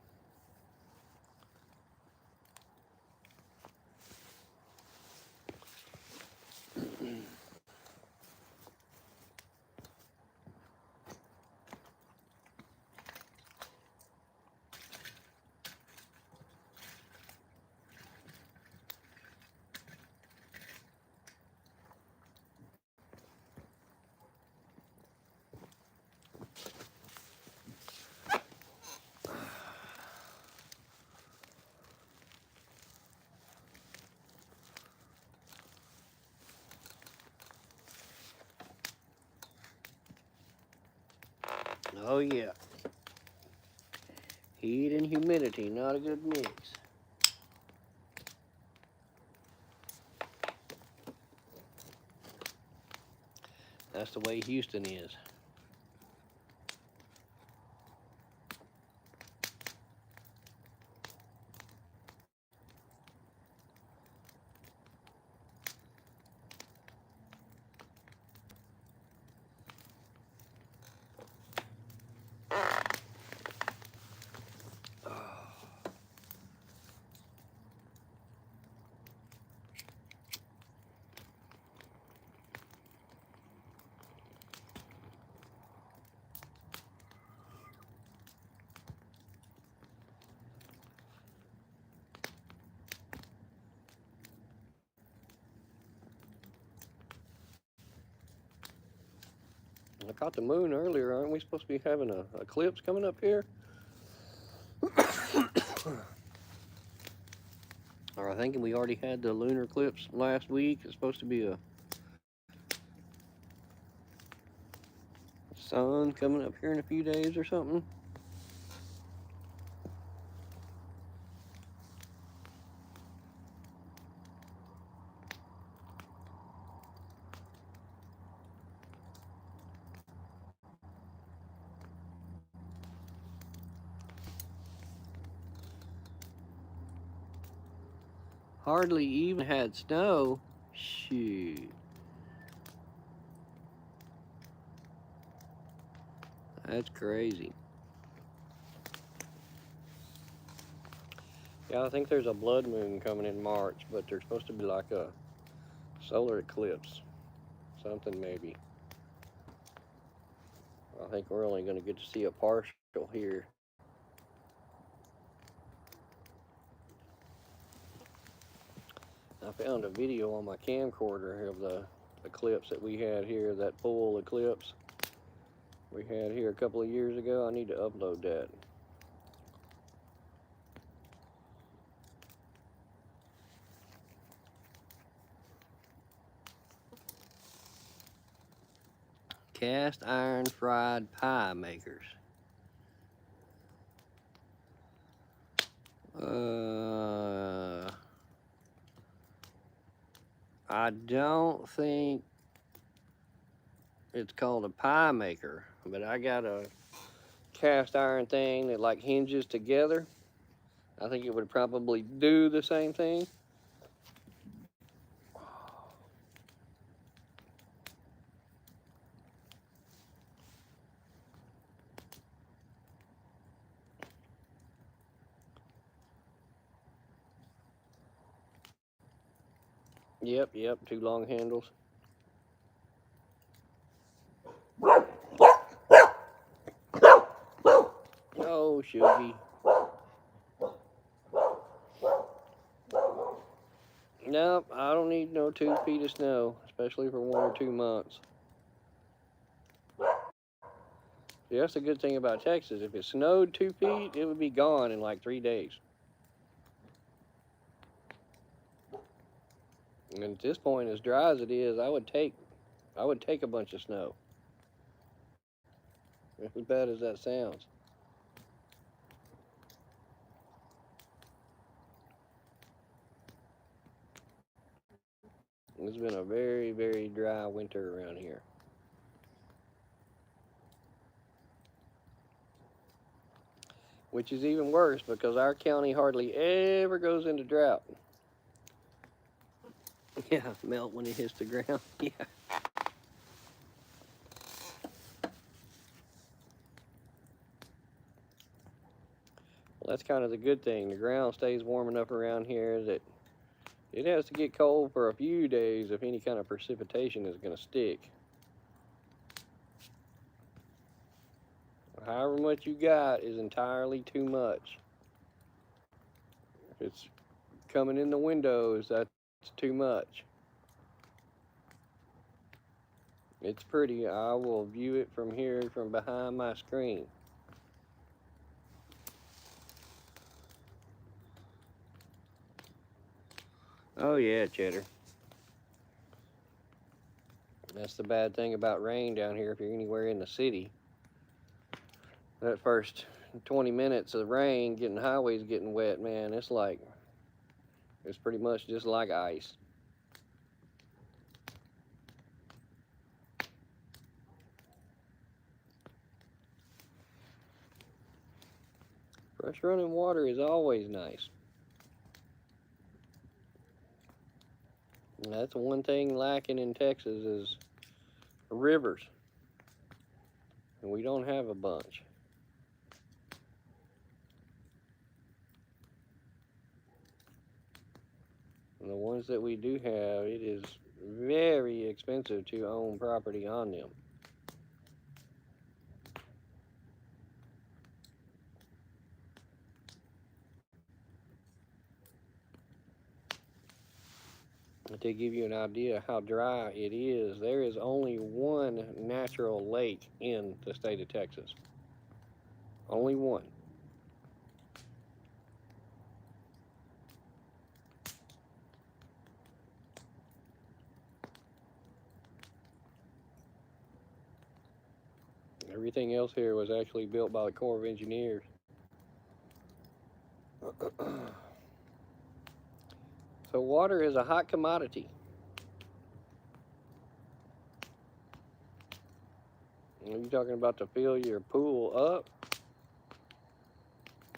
Oh yeah. Heat and humidity, not a good mix. That's the way Houston is. I caught the moon earlier. Aren't we supposed to be having a eclipse coming up here? Or I think we already had the lunar eclipse last week. It's supposed to be a sun coming up here in a few days or something. Hardly even had snow. Shoot. That's crazy. Yeah, I think there's a blood moon coming in March, but there's supposed to be like a solar eclipse. Something maybe. I think we're only going to get to see a partial here. I found a video on my camcorder of the eclipse that we had here, that full eclipse we had here a couple of years ago. I need to upload that. Cast iron fried pie makers. I don't think it's called a pie maker, but I got a cast iron thing that like hinges together. I think it would probably do the same thing. Yep, 2 long handles. Oh, Shuggy. Nope, I don't need no 2 feet of snow, especially for 1 or 2 months. See, that's the good thing about Texas. If it snowed 2 feet, it would be gone in like 3 days. And at this point, as dry as it is, I would take a bunch of snow. As bad as that sounds. It's been a very, very dry winter around here. Which is even worse because our county hardly ever goes into drought. Yeah, melt when it hits the ground. Yeah. Well, that's kind of the good thing. The ground stays warm enough around here that it has to get cold for a few days if any kind of precipitation is going to stick. However much you got is entirely too much. If it's coming in the windows, that's too much. It's pretty. I will view it from here, from behind my screen. Oh yeah, Cheddar. That's the bad thing about rain down here if you're anywhere in the city. That first 20 minutes of rain, getting highways getting wet, man, it's pretty much just like ice. Fresh running water is always nice. And that's one thing lacking in Texas is rivers. And we don't have a bunch. And the ones that we do have, it is very expensive to own property on them. To give you an idea how dry it is, there is only one natural lake in the state of Texas. Only one. Everything else here was actually built by the Corps of Engineers. So water is a hot commodity. Are you talking about to fill your pool up?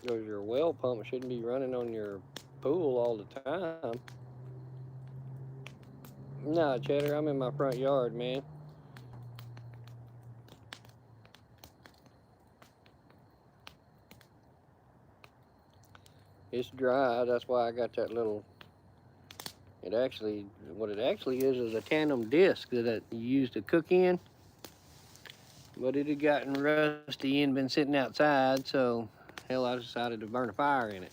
Because your well pump shouldn't be running on your pool all the time. Nah, Cheddar, I'm in my front yard, man. It's dry, that's why I got that little... What it actually is a tandem disc that you use to cook in. But it had gotten rusty and been sitting outside, so hell, I decided to burn a fire in it.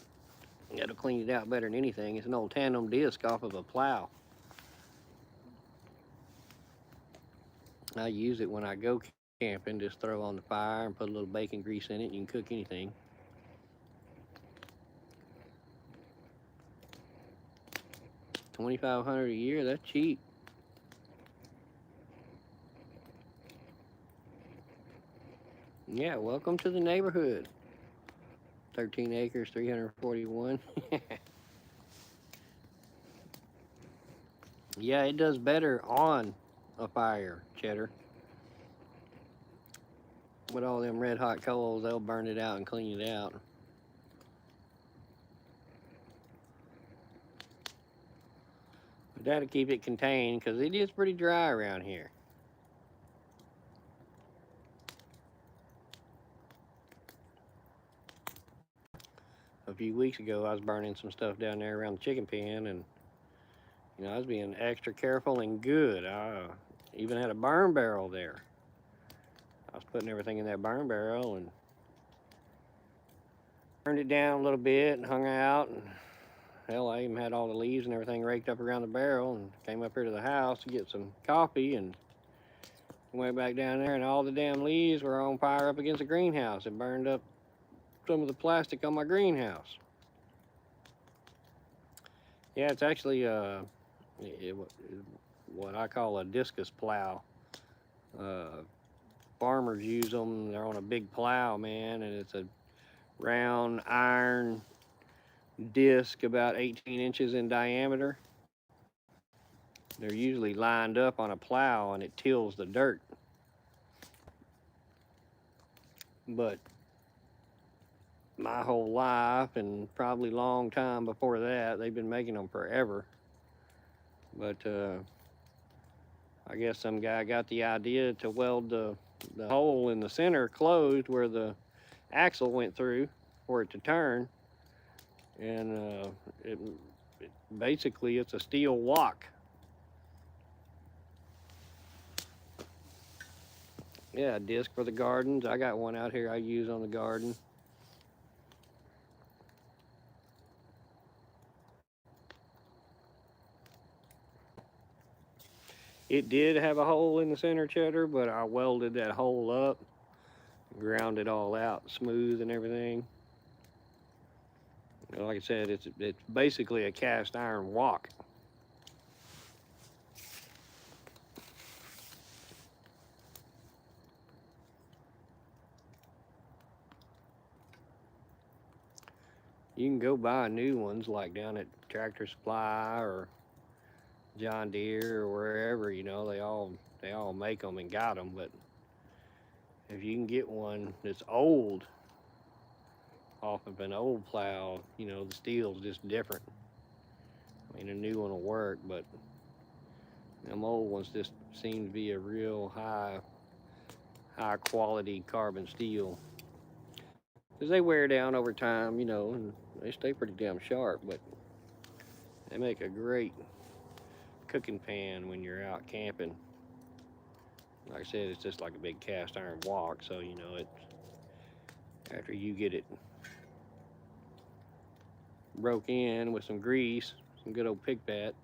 That'll clean it out better than anything. It's an old tandem disc off of a plow. I use it when I go camping, just throw on the fire and put a little bacon grease in it, and you can cook anything. $2,500 a year, that's cheap. Yeah, welcome to the neighborhood. 13 acres, 341. Yeah, it does better on a fire, Cheddar. With all them red hot coals, they'll burn it out and clean it out. But that'll keep it contained because it is pretty dry around here. A few weeks ago, I was burning some stuff down there around the chicken pen, and I was being extra careful and good. I even had a burn barrel there. I was putting everything in that burn barrel and turned it down a little bit and hung out. And hell, I even had all the leaves and everything raked up around the barrel, and came up here to the house to get some coffee, and went back down there, and all the damn leaves were on fire up against the greenhouse. It burned up some of the plastic on my greenhouse. Yeah, it's actually what I call a discus plow. Farmers use them. They're on a big plow, man, and it's a round iron disc about 18 inches in diameter. They're usually lined up on a plow, and it tills the dirt. But my whole life, and probably long time before that, they've been making them forever. But I guess some guy got the idea to weld the hole in the center closed where the axle went through for it to turn, and basically it's a steel lock. Yeah, a disc for the gardens. I got one out here I use on the garden. It did have a hole in the center, Cheddar, but I welded that hole up, ground it all out smooth and everything. Like I said, it's basically a cast iron wok. You can go buy new ones like down at Tractor Supply or John Deere or wherever, they all make them and got them. But if you can get one that's old, off of an old plow, the steel's just different. I mean, a new one will work, but them old ones just seem to be a real high quality carbon steel. Because they wear down over time, and they stay pretty damn sharp, but they make a great cooking pan when you're out camping. Like I said, it's just like a big cast iron wok, so after you get it broke in with some grease, some good old pig fat,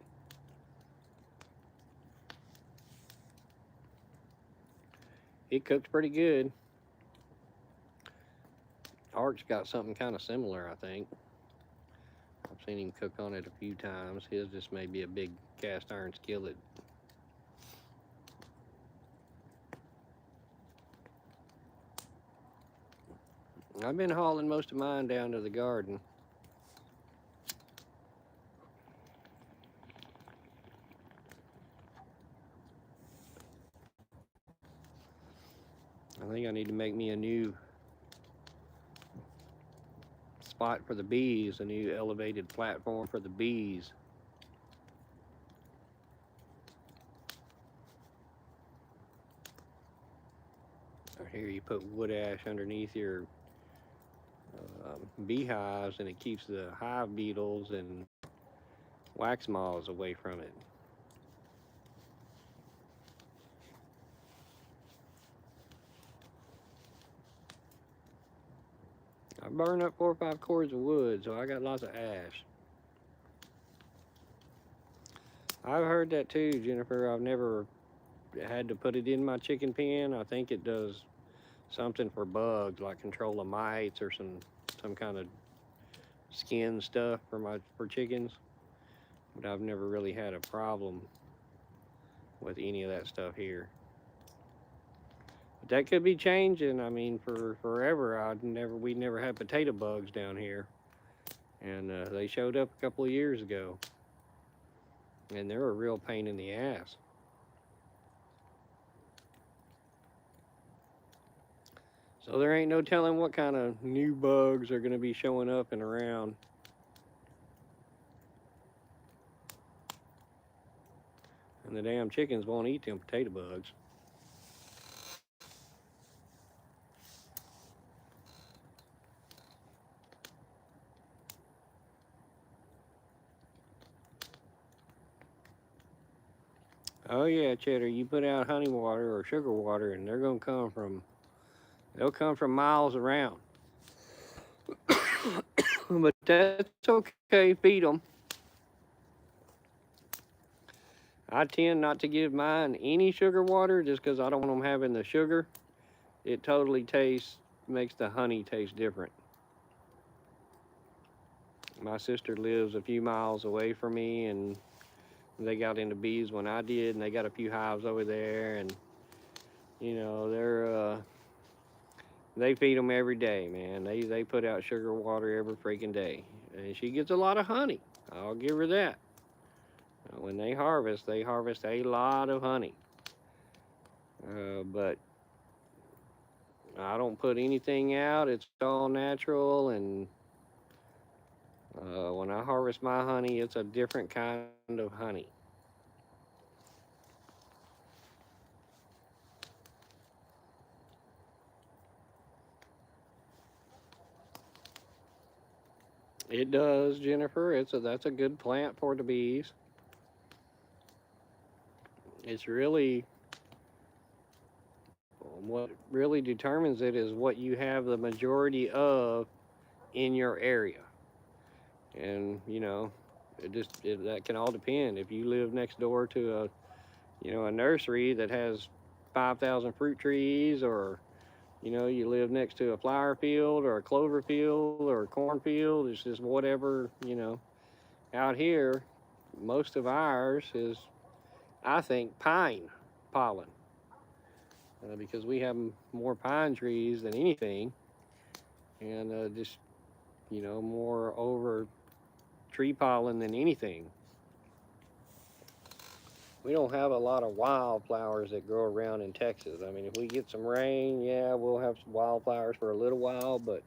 it cooks pretty good. Art's got something kind of similar, I think. I've seen him cook on it a few times. His just may be a big cast iron skillet. I've been hauling most of mine down to the garden. I think I need to make me a new spot for the bees, a new elevated platform for the bees. Here you put wood ash underneath your beehives, and it keeps the hive beetles and wax moths away from it. I burned up 4 or 5 cords of wood, so I got lots of ash. I've heard that too, Jennifer. I've never had to put it in my chicken pen. I think it does something for bugs, like control of mites or some kind of skin stuff for chickens. But I've never really had a problem with any of that stuff here. But that could be changing. I mean, for forever, we never had potato bugs down here, and they showed up a couple of years ago, and they're a real pain in the ass. So there ain't no telling what kind of new bugs are going to be showing up and around. The damn chickens won't eat them potato bugs. Oh yeah, Cheddar, you put out honey water or sugar water and they'll come from miles around. But that's okay, feed them. I tend not to give mine any sugar water just because I don't want them having the sugar. It totally makes the honey taste different. My sister lives a few miles away from me, and they got into bees when I did, and they got a few hives over there, and you know they feed them every day, man. They put out sugar water every freaking day, and she gets a lot of honey. I'll give her that. When they harvest a lot of honey. But I don't put anything out. It's all natural, and when I harvest my honey, it's a different kind of honey. It does, Jennifer. That's a good plant for the bees. It's really what really determines it is what you have the majority of in your area. And that can all depend. If you live next door to a nursery that has 5,000 fruit trees, or you live next to a flower field or a clover field or a cornfield, it's just whatever. Out here, most of ours is, I think, pine pollen, because we have more pine trees than anything, and just more over tree pollen than anything. We don't have a lot of wildflowers that grow around in Texas. I mean, if we get some rain, yeah, we'll have some wildflowers for a little while, but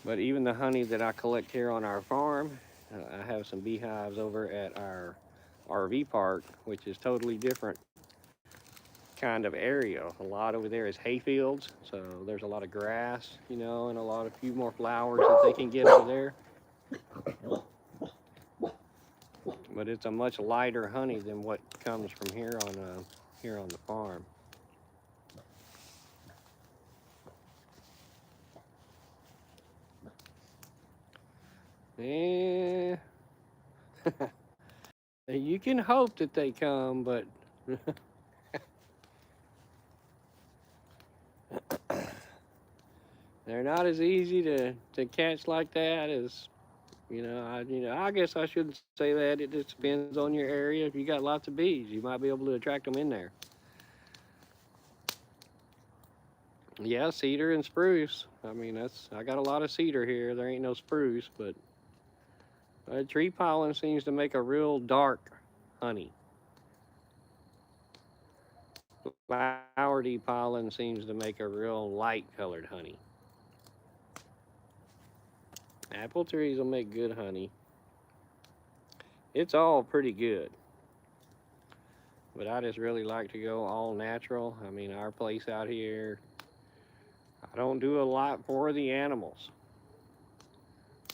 but even the honey that I collect here on our farm, I have some beehives over at our RV park, which is totally different kind of area. A lot over there is hay fields, so there's a lot of grass, and a few more flowers that they can get over there. But it's a much lighter honey than what comes from here on the farm. Yeah. You can hope that they come, but they're not as easy to catch like that as I guess I shouldn't say that. It just depends on your area. If you got lots of bees, you might be able to attract them in there. Yeah, cedar and spruce. I mean, I got a lot of cedar here. There ain't no spruce, but tree pollen seems to make a real dark honey. Flowery pollen seems to make a real light colored honey. Apple trees will make good honey. It's all pretty good. But I just really like to go all natural. I mean, our place out here, I don't do a lot for the animals.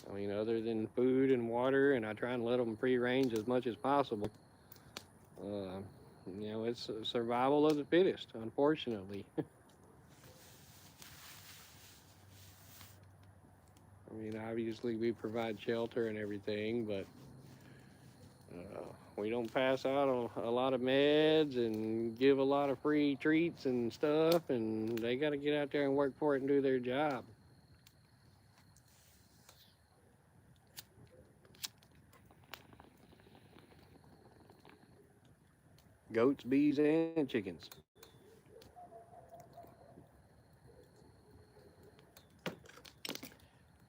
I mean, other than food and water, and I try and let them free range as much as possible. It's survival of the fittest, unfortunately. I mean, obviously we provide shelter and everything, but we don't pass out a lot of meds and give a lot of free treats and stuff, and they got to get out there and work for it and do their job. Goats, bees, and chickens.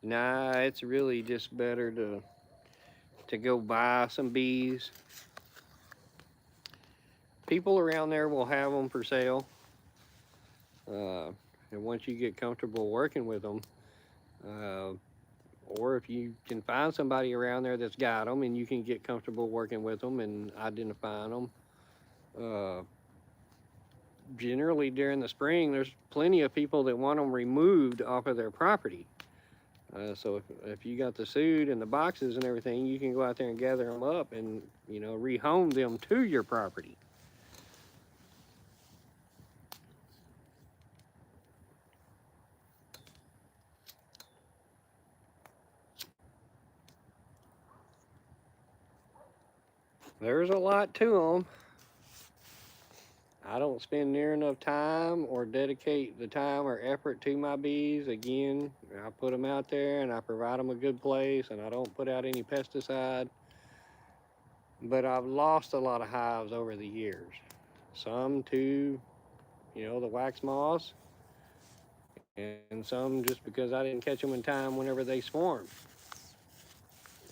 Nah, it's really just better to go buy some bees. People around there will have them for sale. And once you get comfortable working with them, or if you can find somebody around there that's got them and you can get comfortable working with them and identifying them. Uh, Generally, during the spring, there's plenty of people that want them removed off of their property. So if you got the suit and the boxes and everything, you can go out there and gather them up and, you know, rehome them to your property. There's a lot to them. I don't spend near enough time or dedicate the time or effort to my bees. Again, I put them out there and I provide them a good place and I don't put out any pesticide. But I've lost a lot of hives over the years. Some to, you know, the wax moths, and some just because I didn't catch them in time whenever they swarm.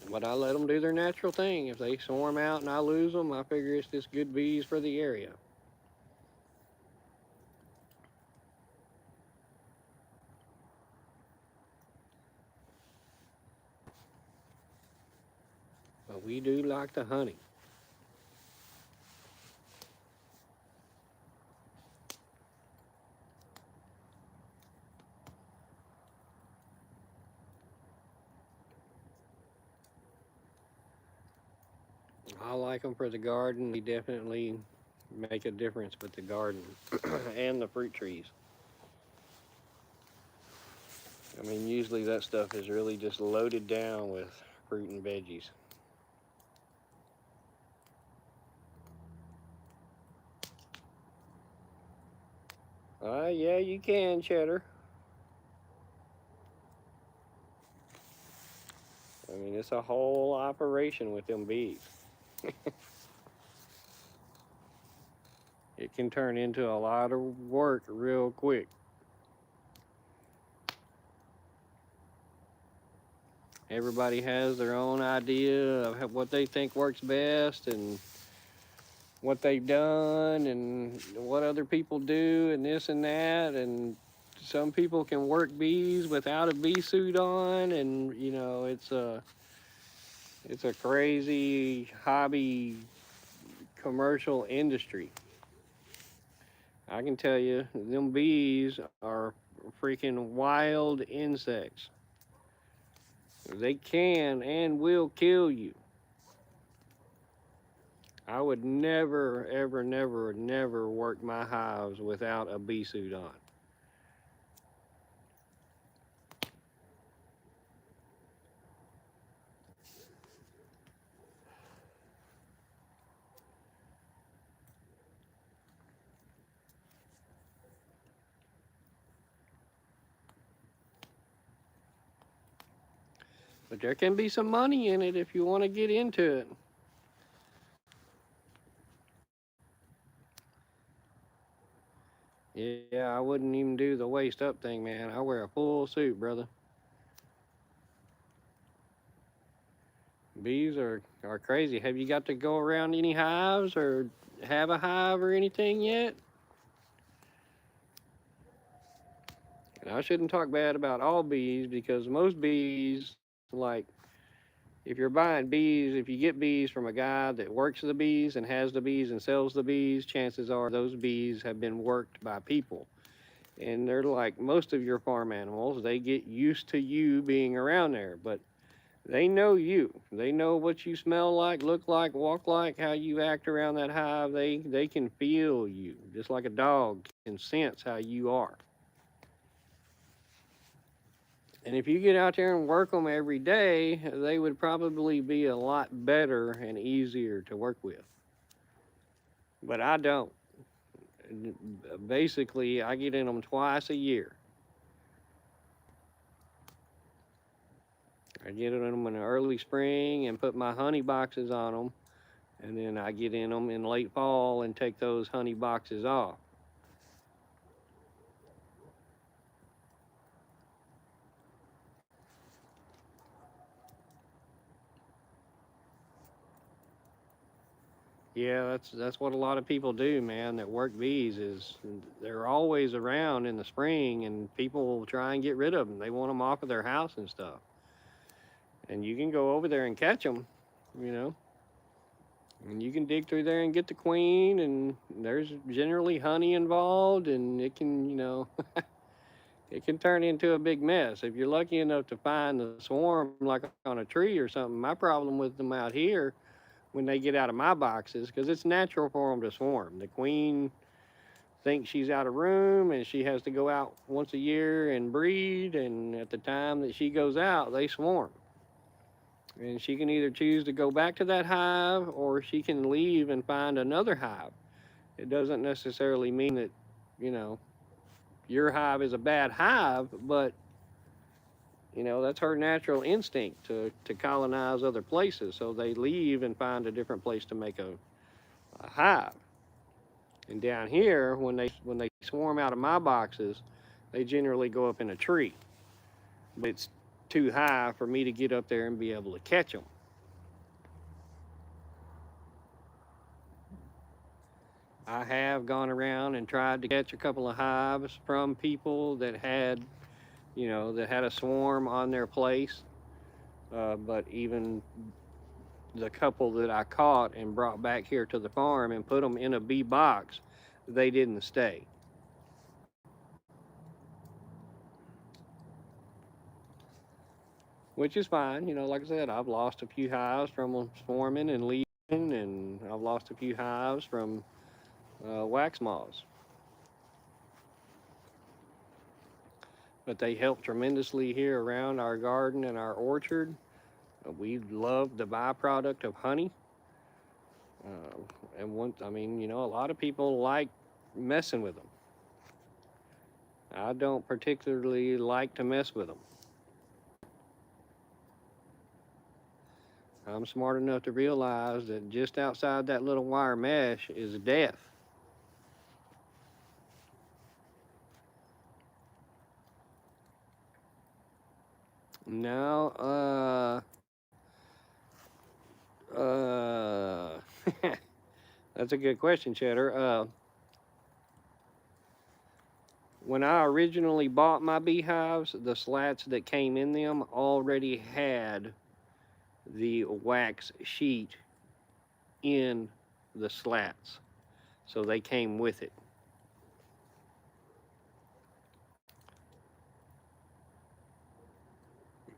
But I let them do their natural thing. If they swarm out and I lose them, I figure it's just good bees for the area. But we do like the honey. I like them for the garden. They definitely make a difference with the garden and the fruit trees. I mean, usually that stuff is really just loaded down with fruit and veggies. Yeah, you can, Cheddar. I mean, it's a whole operation with them bees. It can turn into a lot of work real quick. Everybody has their own idea of what they think works best and what they've done and what other people do and this and that. And some people can work bees without a bee suit on, and you know it's a crazy hobby commercial industry. I can tell you, them bees are freaking wild insects. They can and will kill you. I would never, ever, never, never work my hives without a bee suit on. But there can be some money in it if you want to get into it. Yeah, I wouldn't even do the waist up thing, man. I wear a full suit, brother. Bees are crazy. Have you got to go around any hives or have a hive or anything yet? And I shouldn't talk bad about all bees because most bees, like if you're buying bees, if you get bees from a guy that works the bees and has the bees and sells the bees, chances are those bees have been worked by people. And they're like most of your farm animals, they get used to you being around there, but they know you. They know what you smell like, look like, walk like, how you act around that hive. They can feel you, just like a dog can sense how you are. And if you get out there and work them every day, they would probably be a lot better and easier to work with. But I don't. Basically, I get in them twice a year. I get in them in the early spring and put my honey boxes on them, and then I get in them in late fall and take those honey boxes off. Yeah, that's what a lot of people do, man, that work bees is they're always around in the spring and people will try and get rid of them. They want them off of their house and stuff. And you can go over there and catch them, you know. And you can dig through there and get the queen, and there's generally honey involved, and it can, you know, it can turn into a big mess. If you're lucky enough to find the swarm like on a tree or something, my problem with them out here when they get out of my boxes, because it's natural for them to swarm. The queen thinks she's out of room and she has to go out once a year and breed, and at the time that she goes out, they swarm. And she can either choose to go back to that hive or she can leave and find another hive. It doesn't necessarily mean that, you know, your hive is a bad hive, but you know, that's her natural instinct to colonize other places. So they leave and find a different place to make a hive. And down here, when they swarm out of my boxes, they generally go up in a tree. But it's too high for me to get up there and be able to catch them. I have gone around and tried to catch a couple of hives from people that had, you know, that had a swarm on their place. But even the couple that I caught and brought back here to the farm and put them in a bee box, they didn't stay. Which is fine. You know, like I said, I've lost a few hives from them swarming and leaving, and I've lost a few hives from wax moths. But they help tremendously here around our garden and our orchard. We love the byproduct of honey. Uh, I mean, you know, a lot of people like messing with them. I don't particularly like to mess with them. I'm smart enough to realize that just outside that little wire mesh is death. Now, that's a good question, Cheddar. When I originally bought my beehives, the slats that came in them already had the wax sheet in the slats, so they came with it.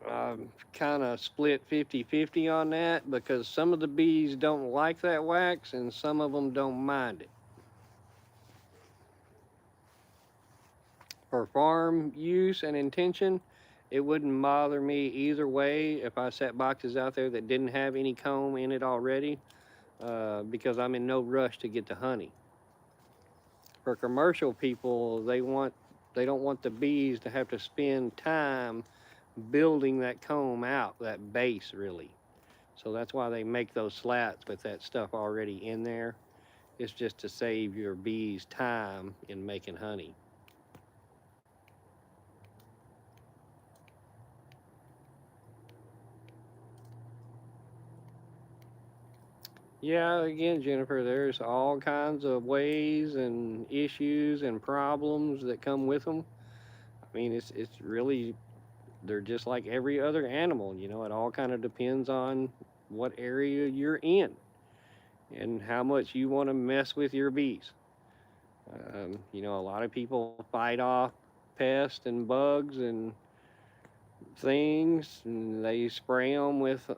I'm kind of split 50-50 on that because some of the bees don't like that wax and some of them don't mind it. For farm use and intention, it wouldn't bother me either way if I set boxes out there that didn't have any comb in it already, because I'm in no rush to get the honey. For commercial people, they don't want the bees to have to spend time building that comb out, that base really. So that's why they make those slats with that stuff already in there. It's just to save your bees time in making honey. Yeah, again, Jennifer, there's all kinds of ways and issues and problems that come with them. I mean, it's really they're just like every other animal, you know. It all kind of depends on what area you're in and how much you want to mess with your bees. You know, a lot of people fight off pests and bugs and things, and they spray them with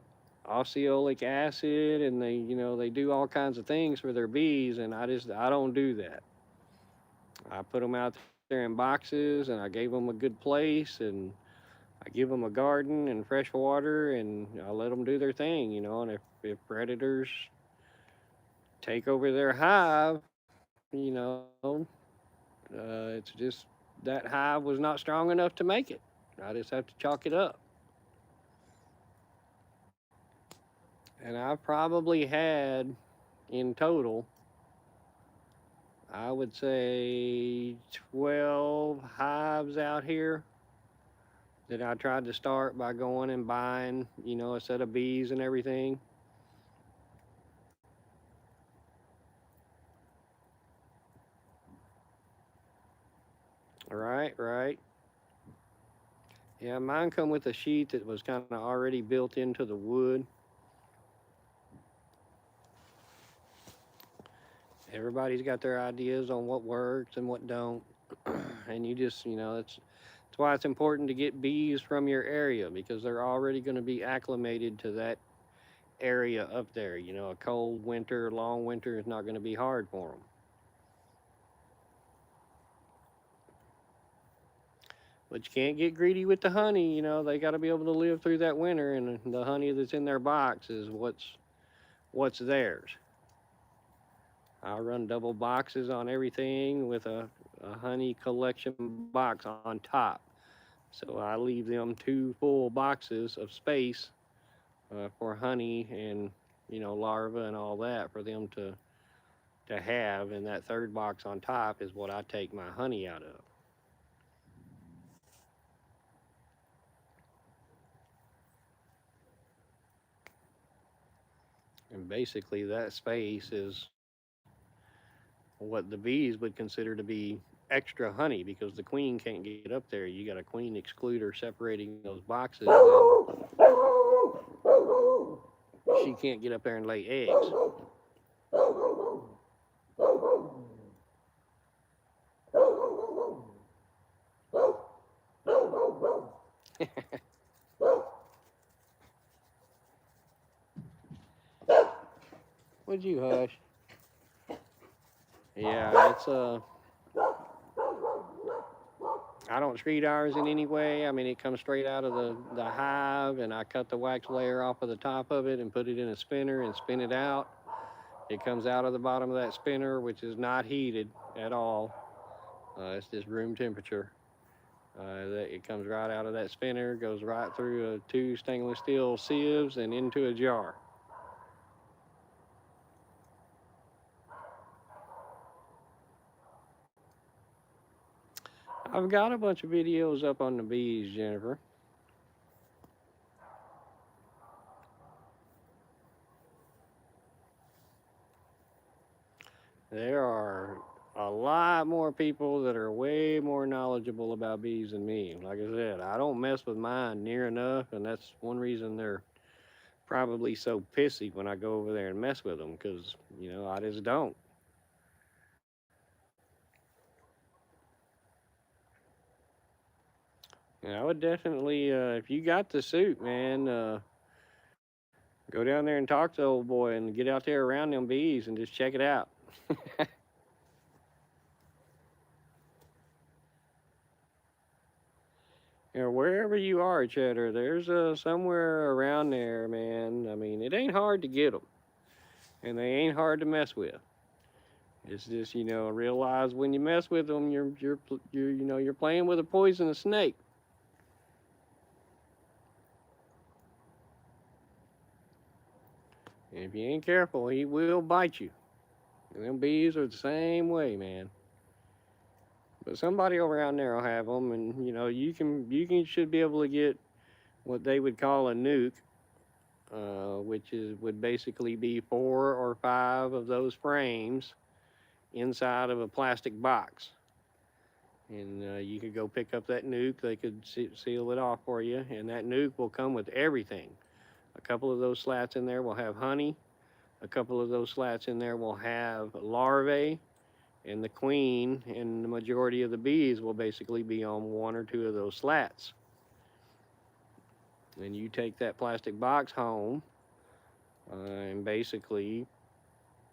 oxalic acid, and they, you know, they do all kinds of things for their bees, and I don't do that. I put them out there in boxes, and I gave them a good place, and I give them a garden and fresh water, and I let them do their thing, you know. And if predators take over their hive, you know, it's just that hive was not strong enough to make it. I just have to chalk it up. And I've probably had in total, I would say 12 hives out here that I tried to start by going and buying, you know, a set of bees and everything. Right, right. Yeah, mine come with a sheet that was kind of already built into the wood. Everybody's got their ideas on what works and what don't. And you just, that's why it's important to get bees from your area because they're already going to be acclimated to that area up there. A cold winter, long winter is not going to be hard for them. But you can't get greedy with the honey. They got to be able to live through that winter, and the honey that's in their box is what's theirs. I run double boxes on everything with a honey collection box on top. So I leave them two full boxes of space for honey and larvae and all that for them to have, and that third box on top is what I take my honey out of. And basically, that space is what the bees would consider to be extra honey because the queen can't get up there. You got a queen excluder separating those boxes, and she can't get up there and lay eggs. Would you hush? Yeah, I don't treat ours in any way. I mean, it comes straight out of the hive, and I cut the wax layer off of the top of it and put it in a spinner and spin it out. It comes out of the bottom of that spinner, which is not heated at all. It's just room temperature. It comes right out of that spinner, goes right through two stainless steel sieves and into a jar. I've got a bunch of videos up on the bees, Jennifer. There are a lot more people that are way more knowledgeable about bees than me. Like I said, I don't mess with mine near enough, and that's one reason they're probably so pissy when I go over there and mess with them because, I just don't. And I would definitely, if you got the suit, man, go down there and talk to old boy and get out there around them bees and just check it out. Wherever you are, Cheddar, there's somewhere around there, man. I mean, it ain't hard to get them, and they ain't hard to mess with. It's just realize when you mess with them, you're playing with a poisonous snake. And if you ain't careful, he will bite you. And them bees are the same way, man. But somebody around there will have them, and you can should be able to get what they would call a nuke, which would basically be 4 or 5 of those frames inside of a plastic box. And you could go pick up that nuke. They could seal it off for you, and that nuke will come with everything. A couple of those slats in there will have honey. A couple of those slats in there will have larvae, and the queen and the majority of the bees will basically be on 1 or 2 of those slats. And you take that plastic box home and basically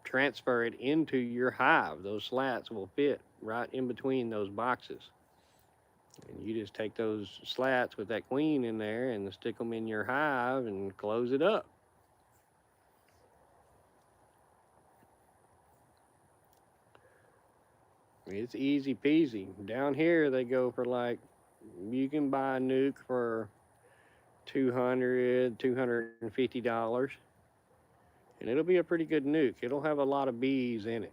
transfer it into your hive. Those slats will fit right in between those boxes. And you just take those slats with that queen in there and stick them in your hive and close it up. It's easy peasy. Down here, they go for you can buy a nuke for $250, and it'll be a pretty good nuke. It'll have a lot of bees in it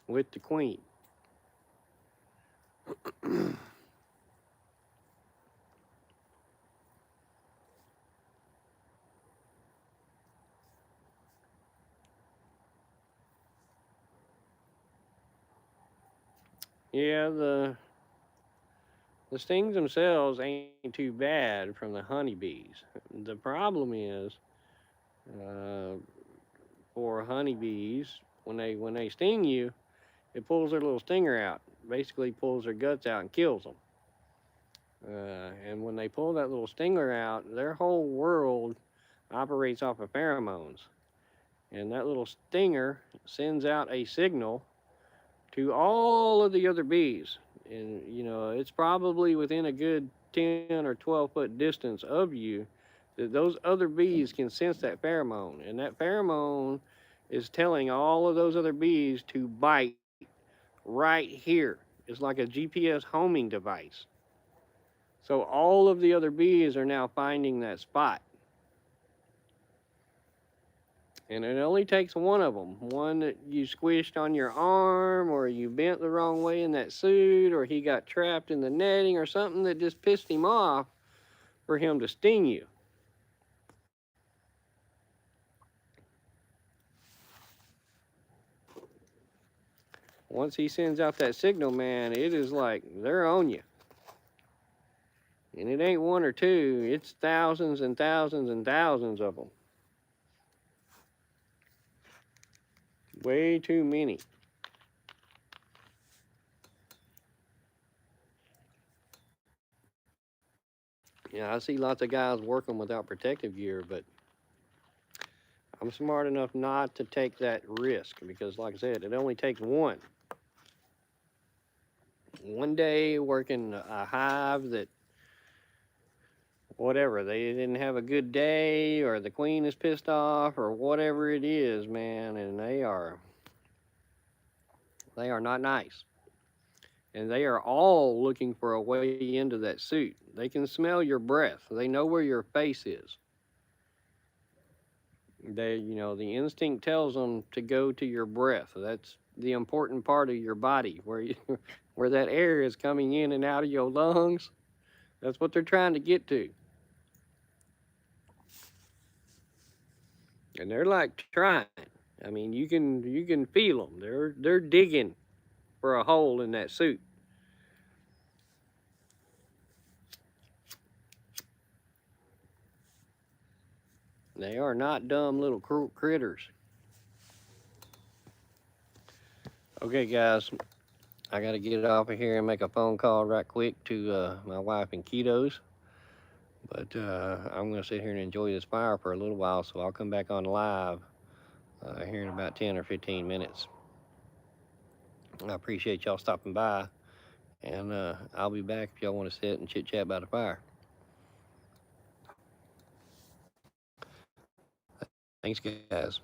with the queen. Yeah, The stings themselves ain't too bad from the honeybees. The problem is, uh, for honeybees, when they sting you, it pulls their little stinger out. Basically, pulls their guts out and kills them. And when they pull that little stinger out, their whole world operates off of pheromones. And that little stinger sends out a signal to all of the other bees. And, it's probably within a good 10 or 12-foot distance of you that those other bees can sense that pheromone. And that pheromone is telling all of those other bees to bite right here. It's like a GPS homing device. So all of the other bees are now finding that spot. And it only takes one of them. One that you squished on your arm, or you bent the wrong way in that suit, or he got trapped in the netting, or something that just pissed him off for him to sting you. Once he sends out that signal, man, it is like they're on you. And it ain't one or two, it's thousands and thousands and thousands of them. Way too many. Yeah, I see lots of guys working without protective gear, but I'm smart enough not to take that risk because, like I said, it only takes one. One day working a hive that, whatever, they didn't have a good day, or the queen is pissed off, or whatever it is, man, and they are not nice. And they are all looking for a way into that suit. They can smell your breath. They know where your face is. The instinct tells them to go to your breath. That's the important part of your body, where that air is coming in and out of your lungs. That's what they're trying to get to. And they're like trying. I mean, you can feel them. They're digging for a hole in that suit. They are not dumb little critters. Okay, guys, I got to get off of here and make a phone call right quick to my wife and kiddos. But I'm going to sit here and enjoy this fire for a little while, so I'll come back on live here in about 10 or 15 minutes. I appreciate y'all stopping by, and I'll be back if y'all want to sit and chit-chat about the fire. Thanks, guys.